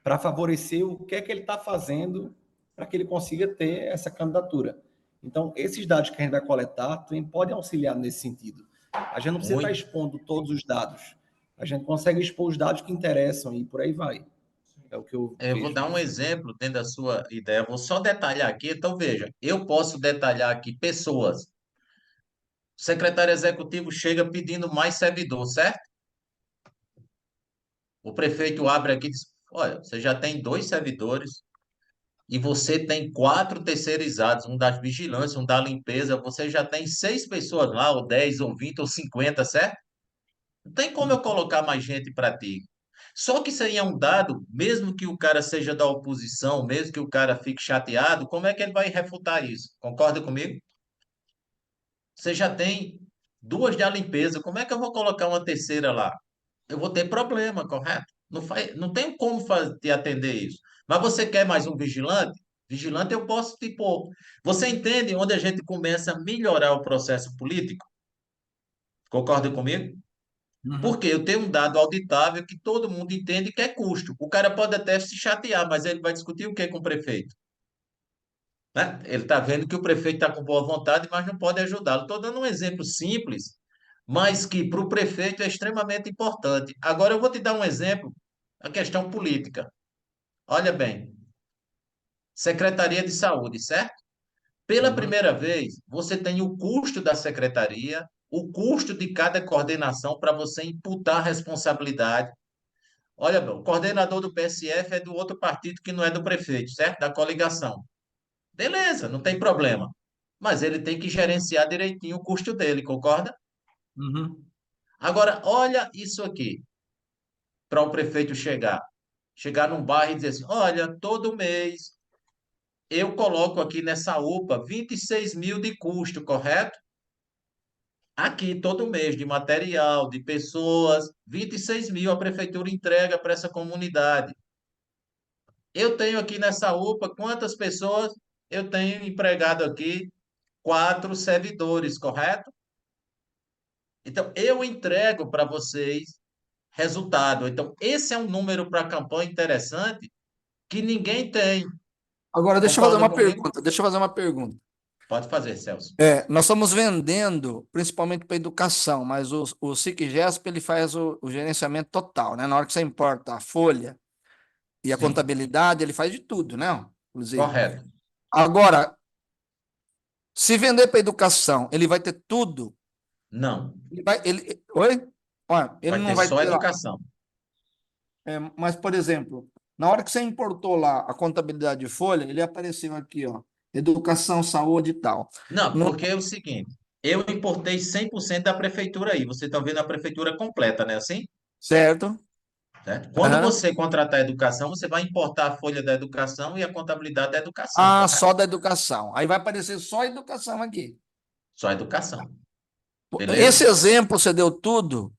para favorecer o que é que ele está fazendo para que ele consiga ter essa candidatura. Então, esses dados que a gente vai coletar também podem auxiliar nesse sentido. A gente não precisa estar muito. expondo todos os dados. A gente consegue expor os dados que interessam e por aí vai. É o que eu Eu vou vejo dar um nisso. exemplo dentro da sua ideia. Eu vou só detalhar aqui. Então, veja, eu posso detalhar aqui pessoas. O secretário executivo chega pedindo mais servidor, certo? O prefeito abre aqui e diz: olha, você já tem dois servidores e você tem quatro terceirizados, um das vigilâncias, um da limpeza. Você já tem seis pessoas lá, ou 10, ou 20, ou 50, certo? Não tem como eu colocar mais gente para ti. Só que isso aí é um dado, mesmo que o cara seja da oposição, mesmo que o cara fique chateado, como é que ele vai refutar isso? Concorda comigo? Você já tem duas da limpeza, como é que eu vou colocar uma terceira lá? Eu vou ter problema, correto? Não tenho como te atender isso. Mas você quer mais um vigilante? Vigilante eu posso te pôr. Você entende onde a gente começa a melhorar o processo político? Concorda comigo? Uhum. Porque eu tenho um dado auditável que todo mundo entende que é custo. O cara pode até se chatear, mas ele vai discutir o que com o prefeito? Né? Ele está vendo que o prefeito está com boa vontade, mas não pode ajudá-lo. Estou dando um exemplo simples, mas que para o prefeito é extremamente importante. Agora eu vou te dar um exemplo. a questão política. Olha bem, Secretaria de Saúde, certo? Pela primeira vez, você tem o custo da secretaria, o custo de cada coordenação para você imputar a responsabilidade. Olha, bem, o coordenador do PSF é do outro partido que não é do prefeito, certo? Da coligação. Beleza, não tem problema. Mas ele tem que gerenciar direitinho o custo dele, concorda? Uhum. Agora, olha isso aqui, para o prefeito chegar num bairro e dizer assim, olha, todo mês eu coloco aqui nessa UPA 26 mil de custo, correto? Aqui, todo mês, de material, de pessoas, 26 mil a prefeitura entrega para essa comunidade. Eu tenho aqui nessa UPA, quantas pessoas? Eu tenho empregado aqui 4 servidores, correto? Então, eu entrego para vocês resultado. Então, esse é um número para a campanha interessante que ninguém tem. Agora, deixa eu fazer Concorda uma comigo? pergunta. Deixa eu fazer uma pergunta. Pode fazer, Celso. Nós estamos vendendo, principalmente para educação, mas o SICGESP ele faz o gerenciamento total, né? Na hora que você importa a folha e a Sim, contabilidade, ele faz de tudo, né? Inclusive. correto. Agora, se vender para educação, ele vai ter tudo. Não, Oi? Olha, ele vai não ter vai só ter lá. educação. Mas, por exemplo, na hora que você importou lá a contabilidade de folha, ele apareceu aqui, ó, educação, saúde e tal. Não, No- porque é o seguinte, eu importei 100% da prefeitura aí. Você está vendo a prefeitura completa, né? Assim? certo? Certo? Quando Aham. você contratar a educação, você vai importar a folha da educação e a contabilidade da educação, Ah, correto? só da educação. Aí vai aparecer só a educação aqui. Só a educação. Esse Beleza? exemplo você deu tudo.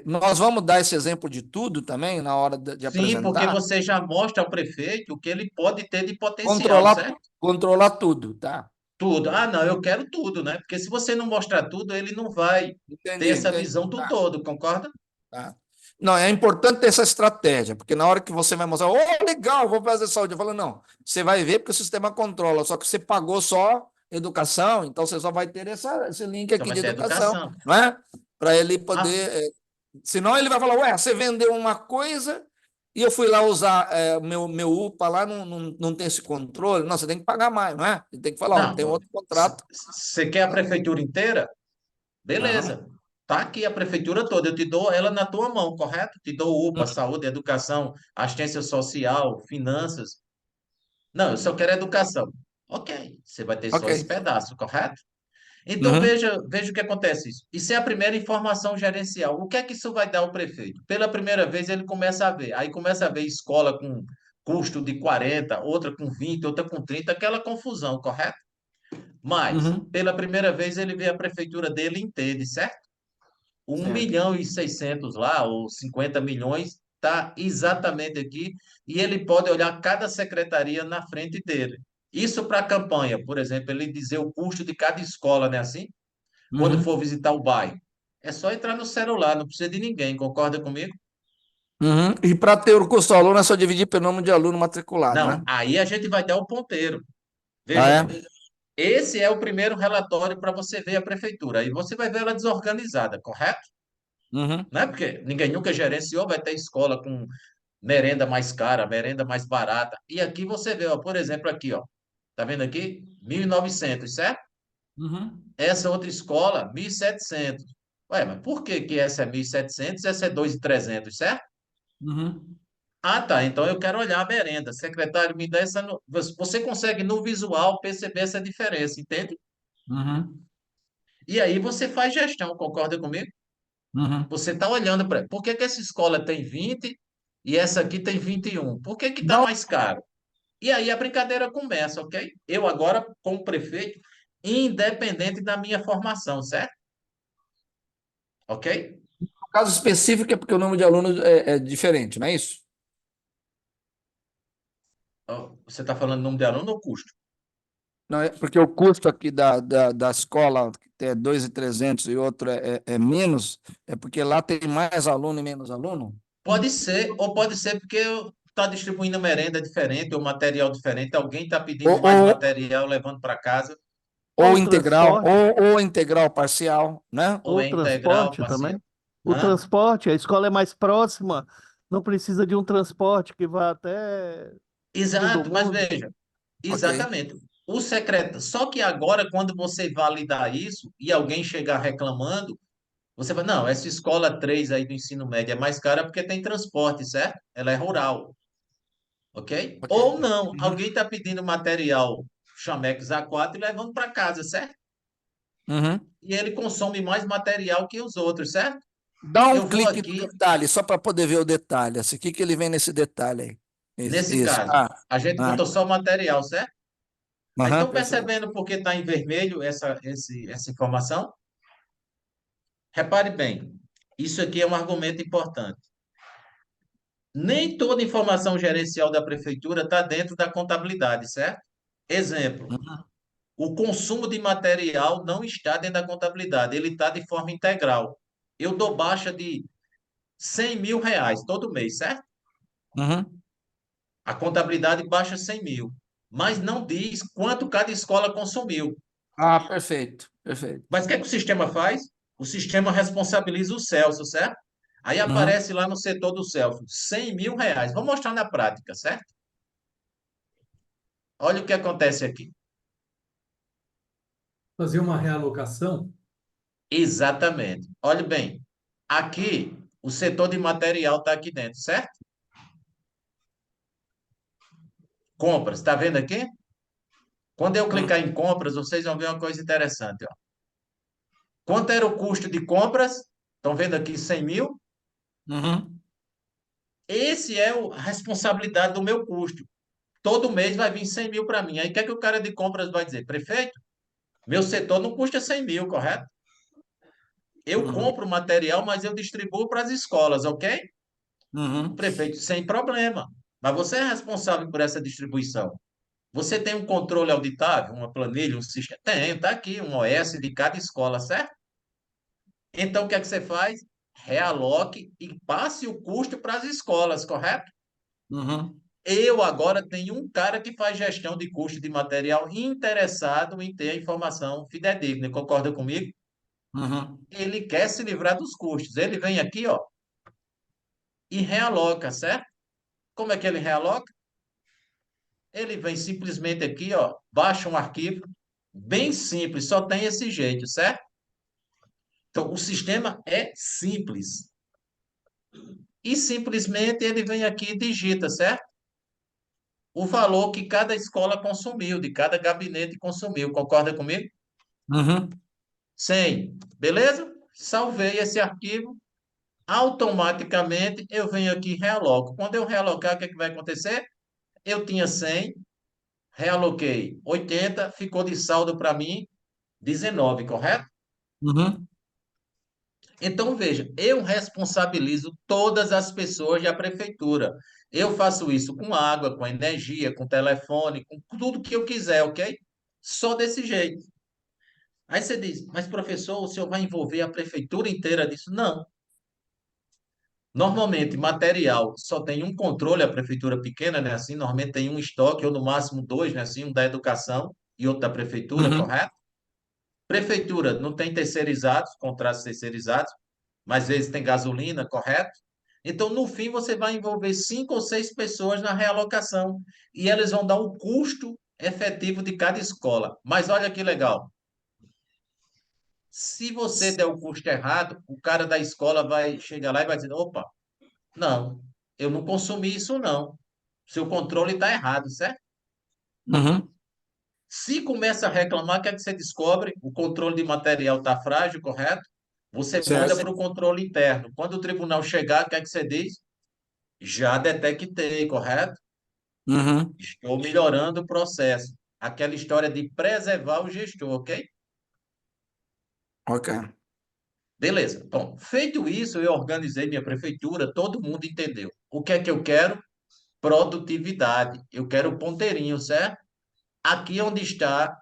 Nós vamos dar esse exemplo de tudo também na hora de Sim, porque apresentar. você já mostra ao prefeito o que ele pode ter de potencial, Controlar, certo? controlar tudo, tá? Tudo. Ah, não, eu quero tudo, né? Porque se você não mostrar tudo, ele não vai ter Entendi, essa entendi. visão do Tá, todo, concorda? tá. Não, é importante ter essa estratégia, porque na hora que você vai mostrar, legal, vou fazer saúde, eu falo, não, você vai ver porque o sistema controla, só que você pagou só educação, então você só vai ter esse link Só aqui vai de ter educação, educação. não é? Para ele Ah, poder. Senão ele vai falar, ué, você vendeu uma coisa e eu fui lá usar meu UPA lá, não tem esse controle. Não, você tem que pagar mais, não é? Você tem que falar, ó, tem não, outro contrato. você quer a prefeitura inteira? Aham. Beleza. Tá aqui a prefeitura toda, eu te dou ela na tua mão, correto? Te dou UPA, saúde, educação, assistência social, finanças. Não, eu só quero educação. Ok, você vai ter só esse Ok. pedaço, correto? Então Uhum. veja o que acontece isso. Isso é a primeira informação gerencial. O que é que isso vai dar ao prefeito? Pela primeira vez ele começa a ver. Aí começa a ver escola com custo de 40, outra com 20, outra com 30, aquela confusão, correto? Mas, Uhum. pela primeira vez, ele vê a prefeitura dele inteira, certo? Um Certo. milhão e 600 lá, ou 50 milhões, está exatamente aqui, e ele pode olhar cada secretaria na frente dele. Isso para a campanha, por exemplo, ele dizer o custo de cada escola, né? Assim, quando for Uhum. visitar o bairro. É só entrar no celular, não precisa de ninguém, concorda comigo? Uhum. E para ter o custo aluno é só dividir pelo número de aluno matriculado, Não, né? aí a gente vai dar o ponteiro. Ah, Veja bem, é? esse é o primeiro relatório para você ver a prefeitura. Aí você vai ver ela desorganizada, correto? Uhum. Não é porque ninguém nunca gerenciou, vai ter escola com merenda mais cara, merenda mais barata. E aqui você vê, ó, por exemplo, aqui, ó. Tá vendo aqui? 1.900, certo? Uhum. Essa outra escola, 1.700. Ué, mas por que que essa é 1.700 e essa é 2.300, certo? Uhum. Ah, tá. Então eu quero olhar a merenda. Secretário, me dá essa. Você consegue no visual perceber essa diferença, entende? Uhum. E aí você faz gestão, concorda comigo? Uhum. Você está olhando para. Por que que essa escola tem 20 e essa aqui tem 21? Por que que está Não, mais caro? E aí a brincadeira começa, ok? Eu agora, como prefeito, independente da minha formação, certo? Ok? no caso específico é porque o número de alunos é diferente, não é isso? Ó, você está falando número de aluno ou custo? Não, é porque o custo aqui da escola, que é 2.300 e outro é menos, é porque lá tem mais aluno e menos aluno? Pode ser, ou pode ser porque está distribuindo merenda diferente ou material diferente, alguém está Ou, pedindo mais ou, material, levando para casa, ou Ou o integral, transporte, ou integral parcial, né? ou ou o é integral, transporte parcial. também. O Hã? transporte, a escola é mais próxima, Não precisa de um transporte que vá até fim do Exato, mas mundo. veja, Ok. exatamente. O secreto, só que agora, quando você validar isso e alguém chegar reclamando, você vai, não, essa escola 3 aí do ensino médio é mais cara porque tem transporte, certo? Ela é rural, ok? Ok. Ou não, Uhum. alguém está pedindo material Chamex A4 e levando para casa, certo? Uhum. E ele consome mais material que os outros, certo? Dá um Eu vou clique no aqui, detalhe, só para poder ver o detalhe. Assim, o que que ele vem nesse detalhe aí? nesse Isso. caso, a gente Ah, botou só material, certo? Aí aham, estão perfeito. percebendo por que está em vermelho essa informação? Repare bem, isso aqui é um argumento importante. Nem toda informação gerencial da prefeitura está dentro da contabilidade, certo? Exemplo, Uhum. o consumo de material não está dentro da contabilidade, ele está de forma integral. Eu dou baixa de R$ 100.000 todo mês, certo? Uhum. A contabilidade baixa 100 mil, mas não diz quanto cada escola consumiu. Ah, perfeito, perfeito. Mas o que é que o sistema faz? O sistema responsabiliza o Celso, certo? Aí Uhum. aparece lá no setor do Celso, R$ 100.000. Vou mostrar na prática, certo? Olha o que acontece aqui. Fazer uma realocação? Exatamente. Olhe bem, aqui o setor de material está aqui dentro, certo? Compras, está vendo aqui? Quando eu clicar Uhum. em compras, vocês vão ver uma coisa interessante. Ó. Quanto era o custo de compras? Estão vendo aqui 100 mil? Uhum. Esse é a responsabilidade do meu custo. Todo mês vai vir 100 mil para mim. Aí o que é que o cara de compras vai dizer? Prefeito, meu setor não custa 100 mil, correto? Eu Uhum. compro material, mas eu distribuo para as escolas, ok? Uhum. Prefeito, sem problema. Mas você é responsável por essa distribuição. Você tem um controle auditável, uma planilha, um sistema? Tem, está aqui, um OS de cada escola, certo? Então, o que é que você faz? Realoque e passe o custo para as escolas, correto? Uhum. Eu agora tenho um cara que faz gestão de custo de material interessado em ter a informação fidedigna. Concorda comigo? Uhum. Ele quer se livrar dos custos. Ele vem aqui, ó, e realoca, certo? Como é que ele realoca? Ele vem simplesmente aqui, ó, baixa um arquivo, bem simples, só tem esse jeito, certo? Então, o sistema é simples. E simplesmente ele vem aqui e digita, certo? O valor que cada escola consumiu, de cada gabinete consumiu. Concorda comigo? Uhum. 100. Beleza? Salvei esse arquivo. Automaticamente eu venho aqui e realoco. Quando eu realocar, o que é que vai acontecer? Eu tinha 100, realoquei 80, ficou de saldo para mim 19, correto? Uhum. Então, veja, eu responsabilizo todas as pessoas da prefeitura. Eu faço isso com água, com energia, com telefone, com tudo que eu quiser, ok? Só desse jeito. Aí você diz, mas professor, o senhor vai envolver a prefeitura inteira disso? Não. Normalmente, material só tem um controle, a prefeitura pequena, né? Assim, normalmente tem um estoque, ou no máximo dois, né? Assim, um da educação e outro da prefeitura, Uhum. correto? Prefeitura não tem terceirizados, contratos terceirizados, mas às vezes tem gasolina, correto? Então, no fim, você vai envolver 5 ou 6 pessoas na realocação e elas vão dar o custo efetivo de cada escola. Mas olha que legal. Se você der o custo errado, o cara da escola vai chegar lá e vai dizer: opa, não, eu não consumi isso, não. Seu controle está errado, certo? Uhum. Se começa a reclamar, o que é que você descobre? O controle de material está frágil, correto? Você manda Certo. para o controle interno. Quando o tribunal chegar, o que é que você diz? Já detectei, correto? Uhum. Estou melhorando o processo. Aquela história de preservar o gestor, ok? Ok. Beleza. Bom, feito isso, eu organizei minha prefeitura, todo mundo entendeu. O que é que eu quero? Produtividade. Eu quero o ponteirinho, certo? Aqui é onde está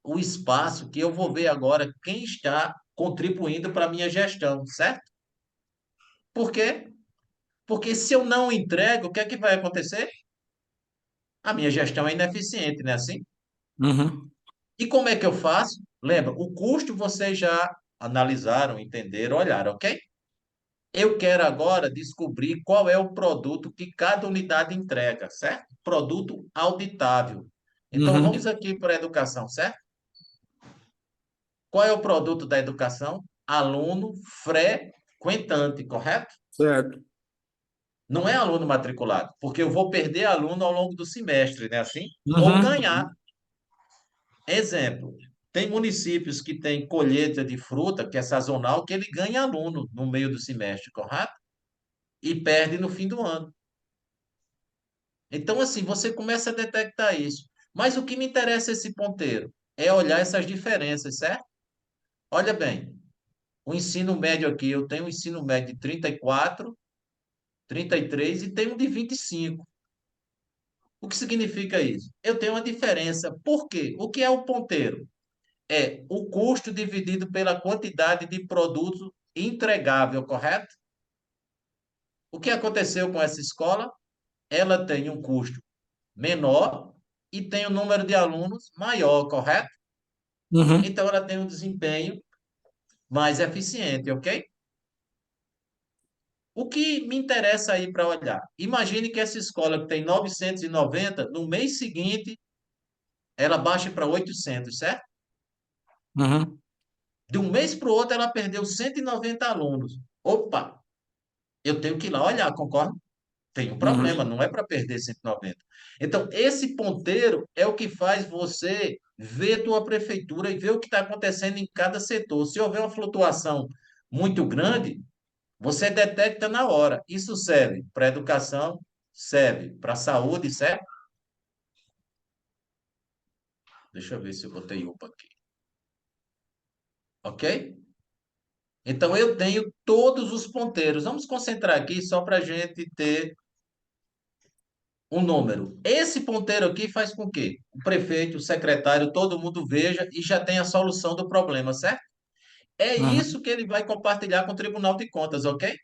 o espaço que eu vou ver agora quem está contribuindo para a minha gestão, certo? Por quê? Porque se eu não entrego, o que é que vai acontecer? A minha gestão é ineficiente, não é assim? Uhum. E como é que eu faço? Lembra, o custo vocês já analisaram, entenderam, olharam, ok? Eu quero agora descobrir qual é o produto que cada unidade entrega, certo? Produto auditável. Então, Uhum. vamos aqui para a educação, certo? Qual é o produto da educação? Aluno frequentante, correto? Certo. Não é aluno matriculado, porque eu vou perder aluno ao longo do semestre, né? Assim? Ou Uhum. ganhar. Exemplo, tem municípios que têm colheita de fruta, que é sazonal, que ele ganha aluno no meio do semestre, correto? E perde no fim do ano. Então, assim, você começa a detectar isso. Mas o que me interessa esse ponteiro é olhar essas diferenças, certo? Olha bem, o ensino médio aqui, eu tenho um ensino médio de 34, 33 e tenho um de 25. O que significa isso? Eu tenho uma diferença. Por quê? O que é o ponteiro? É o custo dividido pela quantidade de produto entregável, correto? O que aconteceu com essa escola? Ela tem um custo menor e tem um número de alunos maior, correto? Uhum. Então ela tem um desempenho mais eficiente, ok? O que me interessa aí para olhar? Imagine que essa escola que tem 990, no mês seguinte, ela baixa para 800, certo? Uhum. De um mês para o outro, ela perdeu 190 alunos. Opa, eu tenho que ir lá olhar, concorda? Tem um problema, Uhum. não é para perder 190. Então, esse ponteiro é o que faz você ver tua prefeitura e ver o que está acontecendo em cada setor. Se houver uma flutuação muito grande, você detecta na hora. Isso serve para educação, serve para saúde, certo? Deixa eu ver se eu botei UPA aqui. Ok? Então, eu tenho todos os ponteiros. Vamos concentrar aqui só para a gente ter um número. Esse ponteiro aqui faz com que o prefeito, o secretário, todo mundo veja e já tenha a solução do problema, certo? É Uhum. isso que ele vai compartilhar com o Tribunal de Contas, ok?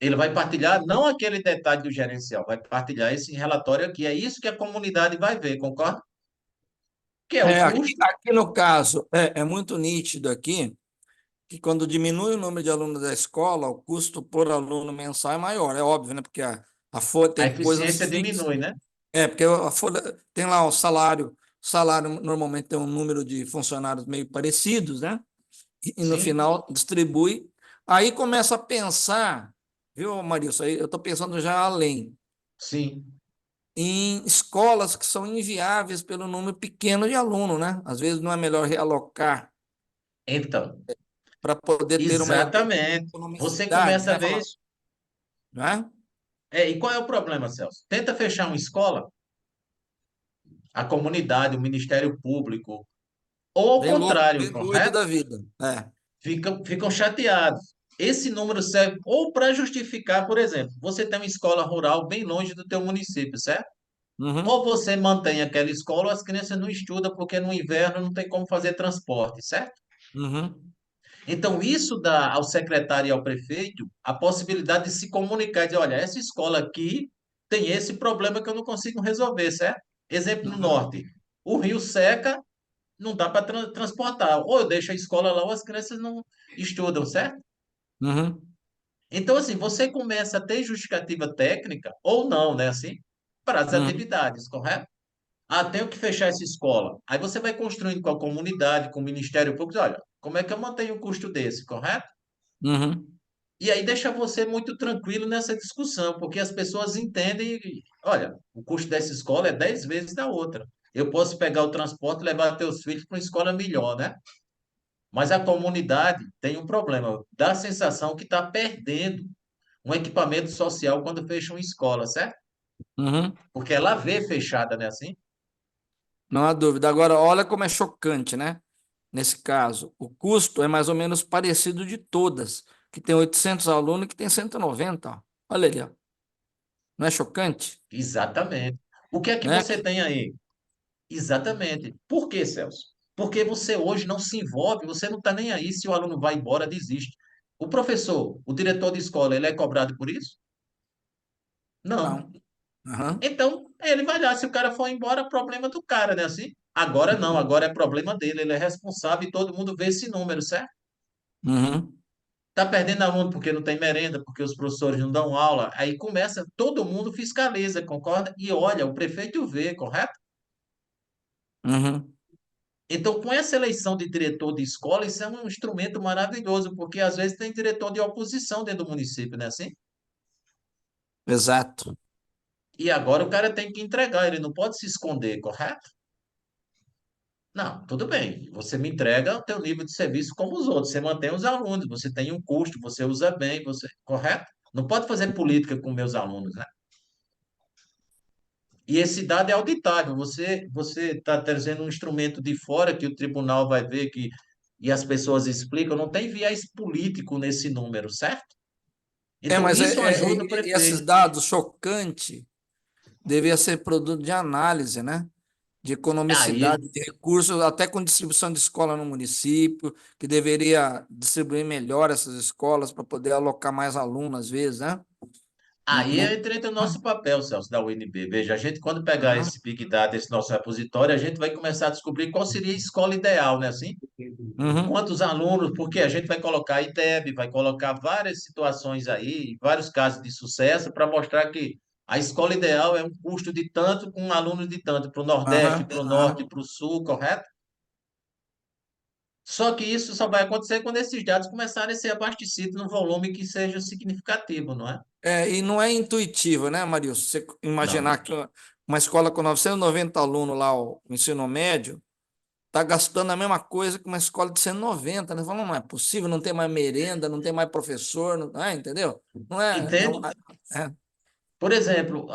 Ele vai partilhar não aquele detalhe do gerencial, vai partilhar esse relatório aqui. É isso que a comunidade vai ver, concorda? Que é o É, aqui, custo. aqui no caso, é muito nítido aqui que quando diminui o número de alunos da escola, o custo por aluno mensal é maior, é óbvio, né? Porque a folha A tem coisas eficiência fixas. diminui, né? Porque a folha tem lá o salário normalmente tem um número de funcionários meio parecidos, né? E no Sim, final distribui. Aí começa a pensar, viu, Marilson? Aí eu estou pensando já além, sim. em escolas que são inviáveis pelo número pequeno de alunos, né? Às vezes não é melhor realocar Então, para poder ter uma exatamente. Você economicidade, começa a né? ver Falar, isso. né? E qual é o problema, Celso? Tenta fechar uma escola, a comunidade, o Ministério Público, ou ao contrário, Vem doido correto? da vida. Ficam chateados. Esse número serve ou para justificar, por exemplo, você tem uma escola rural bem longe do teu município, certo? Uhum, Ou você mantém aquela escola, ou as crianças não estudam porque no inverno não tem como fazer transporte, certo? uhum, Então, isso dá ao secretário e ao prefeito a possibilidade de se comunicar e dizer, olha, essa escola aqui tem esse problema que eu não consigo resolver, certo? Exemplo no uhum, norte. O rio seca, não dá para transportar. Ou eu deixo a escola lá ou as crianças não estudam, certo? uhum, Então, assim, você começa a ter justificativa técnica, ou não, né, assim, para as uhum, atividades, correto? Ah, tenho que fechar essa escola. Aí você vai construindo com a comunidade, com o Ministério Público, olha, como é que eu mantenho um custo desse, correto? uhum, E aí deixa você muito tranquilo nessa discussão, porque as pessoas entendem, olha, o custo dessa escola é 10 vezes da outra. Eu posso pegar o transporte e levar teus filhos para uma escola melhor, né? Mas a comunidade tem um problema, dá a sensação que está perdendo um equipamento social quando fecha uma escola, certo? uhum. Porque ela vê fechada, né, assim? Não há dúvida. Agora, olha como é chocante, né? Nesse caso, o custo é mais ou menos parecido de todas, que tem 800 alunos e que tem 190. Ó. Olha ali, ó. Não é chocante? Exatamente. O que é que Né? você tem aí? Exatamente. Por quê, Celso? Porque você hoje não se envolve, você não está nem aí se o aluno vai embora, desiste. O professor, o diretor de escola, ele é cobrado por isso? Não. Não. Aham. Então, ele vai lá, se o cara for embora, é problema do cara, né, assim? Agora não, agora é problema dele, ele é responsável e todo mundo vê esse número, certo? Uhum. Está perdendo aluno porque não tem merenda, porque os professores não dão aula. Aí começa, todo mundo fiscaliza, concorda? E olha, o prefeito vê, correto? Uhum. Então, com essa eleição de diretor de escola, isso é um instrumento maravilhoso, porque às vezes tem diretor de oposição dentro do município, né assim? Exato. E agora o cara tem que entregar, ele não pode se esconder, correto? Não, tudo bem. Você me entrega o teu nível de serviço como os outros. Você mantém os alunos, você tem um custo, você usa bem, você, correto? Não pode fazer política com meus alunos, né? E esse dado é auditável. Você está trazendo um instrumento de fora que o tribunal vai ver que e as pessoas explicam. Não tem viés político nesse número, certo? Então Mas isso ajuda o e esses prefeito. dados chocantes devia ser produto de análise, né? De Aí economicidade de recursos, até com distribuição de escola no município, que deveria distribuir melhor essas escolas para poder alocar mais alunos, às vezes, né? Não, Aí não... entra o nosso papel, Celso, da UNB. Veja, a gente, quando pegar Aham. esse Big Data, esse nosso repositório, a gente vai começar a descobrir qual seria a escola ideal, né? Assim, Uhum. quantos alunos, porque a gente vai colocar a IDEB, vai colocar várias situações aí, vários casos de sucesso, para mostrar que a escola ideal é um custo de tanto com um aluno de tanto, para o Nordeste, Aham. para o Norte, Aham. para o Sul, correto? Só que isso só vai acontecer quando esses dados começarem a ser abastecidos num volume que seja significativo, não é? E não é intuitivo, né, Marilson? Você Não. imaginar que uma escola com 990 alunos lá, o ensino médio, está gastando a mesma coisa que uma escola de 190, né? Falando, não é possível, não tem mais merenda, não tem mais professor, entendeu? Não é, é, Entende? uma- é. Por exemplo,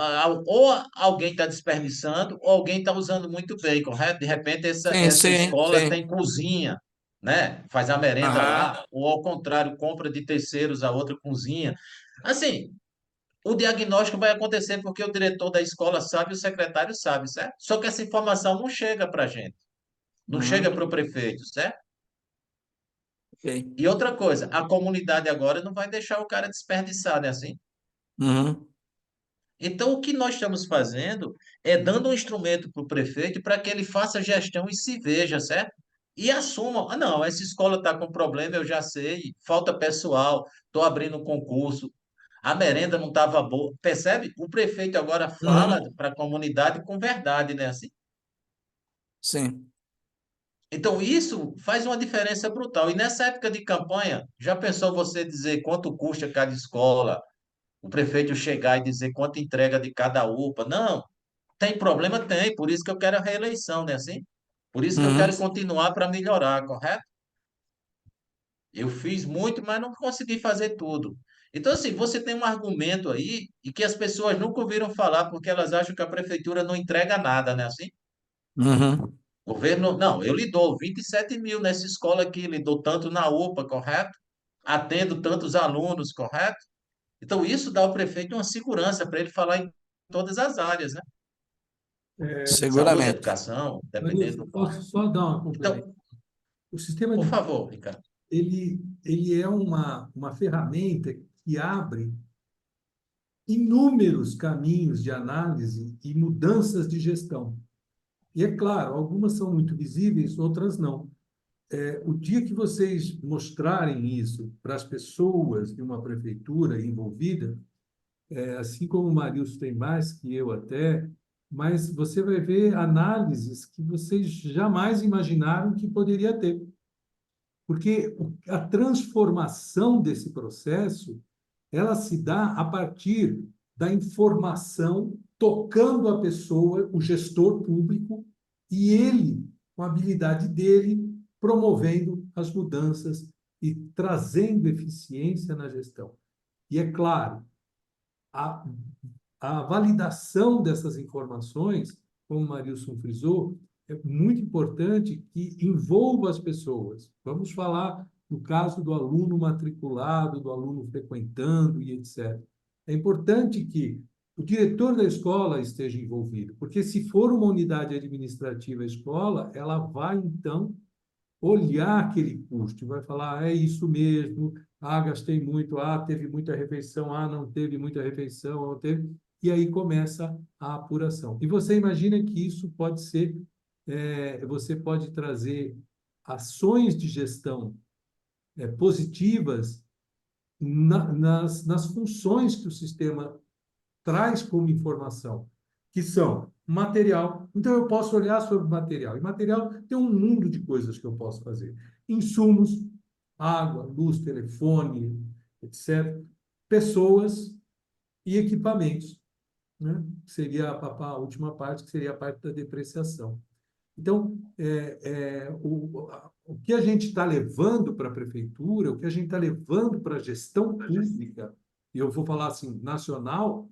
ou alguém está desperdiçando, ou alguém está usando muito bem, correto? De repente, Sim, essa sim, escola sim. tem cozinha, né? Faz a merenda Aham. lá, ou ao contrário, compra de terceiros a outra cozinha. Assim, o diagnóstico vai acontecer porque o diretor da escola sabe, o secretário sabe, certo? Só que essa informação não chega para a gente, não chega Uhum. para o prefeito, certo? Ok. E outra coisa, a comunidade agora não vai deixar o cara desperdiçar, né? Assim? Uhum. Então, o que nós estamos fazendo é dando um instrumento para o prefeito para que ele faça gestão e se veja, certo? E assuma, ah, não, essa escola está com problema, eu já sei, falta pessoal, estou abrindo um concurso, a merenda não estava boa. Percebe? O prefeito agora fala Uhum. para a comunidade com verdade, né? Assim? Sim. Então, isso faz uma diferença brutal. E nessa época de campanha, já pensou você dizer quanto custa cada escola? O prefeito chegar e dizer quanto entrega de cada UPA? Não. Tem problema? Tem, por isso que eu quero a reeleição, né? Assim? Por isso que eu Uhum. quero continuar para melhorar, correto? Eu fiz muito, mas não consegui fazer tudo. Então, assim, você tem um argumento aí e que as pessoas nunca ouviram falar porque elas acham que a prefeitura não entrega nada, né? Assim? Uhum. Governo, não, eu lhe dou 27 mil nessa escola aqui, lhe dou tanto na UPA, correto? Atendo tantos alunos, correto? Então, isso dá ao prefeito uma segurança para ele falar em todas as áreas, né? Saúde, Seguramente. educação, dependendo Vanilson, do ponto. posso só dar uma complemento? Então, O sistema por de favor, Ricardo. ele é uma ferramenta que abre inúmeros caminhos de análise e mudanças de gestão. E é claro, algumas são muito visíveis, outras não. O dia que vocês mostrarem isso para as pessoas de uma prefeitura envolvida, assim como o Marilson tem mais que eu até, mas você vai ver análises que vocês jamais imaginaram que poderia ter. Porque a transformação desse processo, ela se dá a partir da informação tocando a pessoa, o gestor público, e ele, com a habilidade dele, promovendo as mudanças e trazendo eficiência na gestão. E é claro, a, a validação dessas informações, como o Marilson frisou, é muito importante que envolva as pessoas. Vamos falar no caso do aluno matriculado, do aluno frequentando e etc. É importante que o diretor da escola esteja envolvido, porque se for uma unidade administrativa a escola, ela vai, então, olhar aquele custo e vai falar, é isso mesmo, gastei muito, teve muita refeição, não teve muita refeição, não teve, e aí começa a apuração. E você imagina que isso pode ser, você pode trazer ações de gestão positivas nas funções que o sistema traz como informação, que são material. Então, eu posso olhar sobre material. E material tem um mundo de coisas que eu posso fazer. Insumos, água, luz, telefone, etc. Pessoas e equipamentos, né? Seria a última parte, que seria a parte da depreciação. Então, o que a gente está levando para a prefeitura, o que a gente está levando para a gestão pública, e eu vou falar assim, nacional,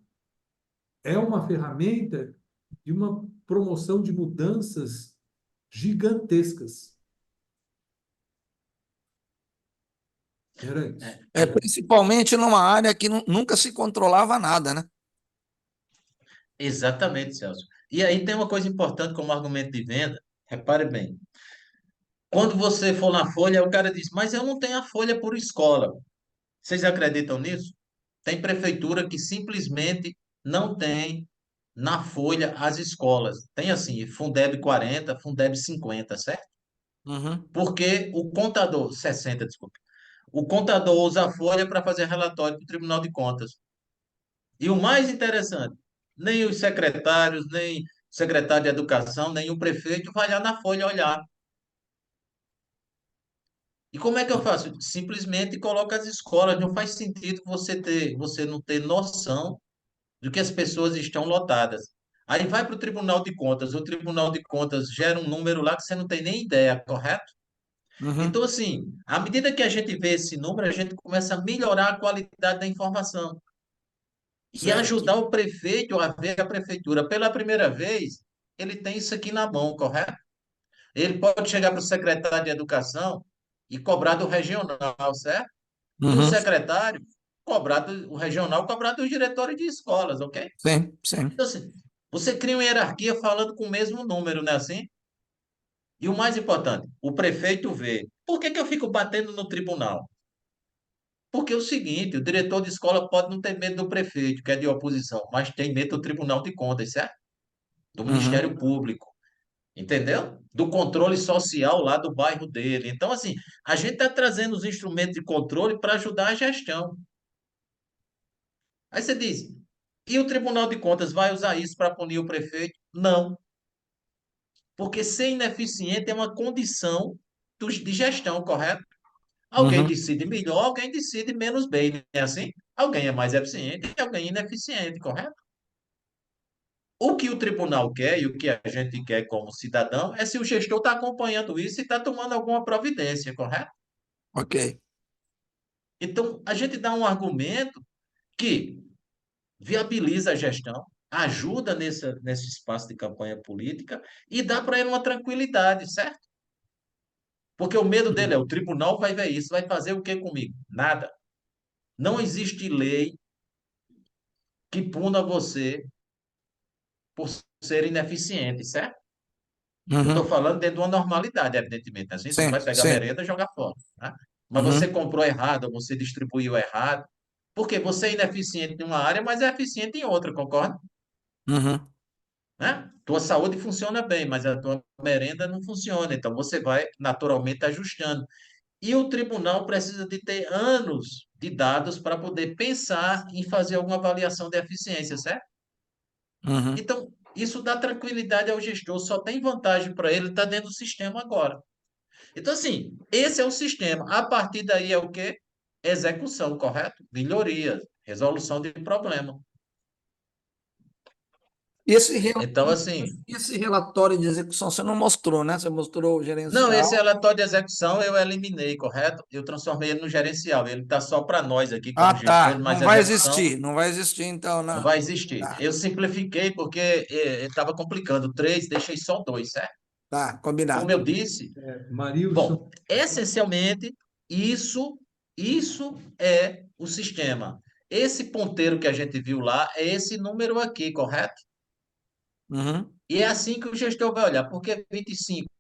é uma ferramenta de uma promoção de mudanças gigantescas. Era isso. Principalmente numa área que nunca se controlava nada, né? Exatamente, Celso. E aí tem uma coisa importante como argumento de venda. Repare bem. Quando você for na folha, o cara diz, mas eu não tenho a folha por escola. Vocês acreditam nisso? Tem prefeitura que simplesmente não tem na folha as escolas. Tem assim, Fundeb 40, Fundeb 50, certo? Uhum. Porque o contador, 60, desculpa. O contador usa a folha para fazer relatório para o Tribunal de Contas. E o mais interessante, nem os secretários, nem o secretário de Educação, nem o prefeito vai lá na folha olhar. E como é que eu faço? Simplesmente coloco as escolas. Não faz sentido você não ter noção de que as pessoas estão lotadas. Aí vai para o Tribunal de Contas. O Tribunal de Contas gera um número lá que você não tem nem ideia, correto? Uhum. Então, assim, à medida que a gente vê esse número, a gente começa a melhorar a qualidade da informação e Certo. ajudar o prefeito a ver a prefeitura. Pela primeira vez, ele tem isso aqui na mão, correto? Ele pode chegar para o secretário de Educação e cobrar do regional, certo? E o Uhum. secretário o regional cobrar dos diretores de escolas, ok? Sim, sim. Então, assim, você cria uma hierarquia falando com o mesmo número, não é assim? E o mais importante, o prefeito vê. Por que que eu fico batendo no tribunal? Porque é o seguinte, o diretor de escola pode não ter medo do prefeito, que é de oposição, mas tem medo do Tribunal de Contas, certo? Do Uhum. Ministério Público, entendeu? Do controle social lá do bairro dele. Então, assim, a gente está trazendo os instrumentos de controle para ajudar a gestão. Aí você diz, e o Tribunal de Contas vai usar isso para punir o prefeito? Não, porque ser ineficiente é uma condição de gestão, correto? Alguém Uhum. decide melhor, alguém decide menos bem, não é assim? Alguém é mais eficiente e alguém é ineficiente, correto? O que o tribunal quer e o que a gente quer como cidadão é se o gestor está acompanhando isso e está tomando alguma providência, correto? Ok. Então, a gente dá um argumento que viabiliza a gestão, ajuda nesse espaço de campanha política e dá para ele uma tranquilidade, certo? Porque o medo dele é o tribunal vai ver isso, vai fazer o que comigo? Nada. Não existe lei que puna você por ser ineficiente, certo? Eu estou Uhum. falando dentro de uma normalidade, evidentemente. Assim, você não Sim, vai pegar sim. merenda e jogar fora, tá? Mas você Uhum. comprou errado, você distribuiu errado, porque você é ineficiente em uma área, mas é eficiente em outra, concorda? Uhum. Né? Tua saúde funciona bem, mas a tua merenda não funciona. Então você vai naturalmente ajustando. E o tribunal precisa de ter anos de dados para poder pensar em fazer alguma avaliação de eficiência, certo? Uhum. Então, isso dá tranquilidade ao gestor, só tem vantagem para ele estar dentro do sistema agora. Então, assim, esse é o sistema. A partir daí é o quê? Execução, correto? Melhoria, resolução de problema. E esse, Então, assim, esse relatório de execução você não mostrou, né? Você mostrou o não, esse gerencial. relatório de execução eu eliminei, correto? Eu transformei ele no gerencial. Ele está só para nós aqui Ah, como tá. gestores, mas Não a vai execução existir. Não vai existir, então, não na. vai existir. Tá, Eu simplifiquei porque estava complicando. Três, deixei só dois, certo? tá, Como combinado. eu disse, Marilson, bom, essencialmente, isso, isso é o sistema. Esse ponteiro que a gente viu lá é esse número aqui, correto? Uhum. E é assim que o gestor vai olhar, porque 25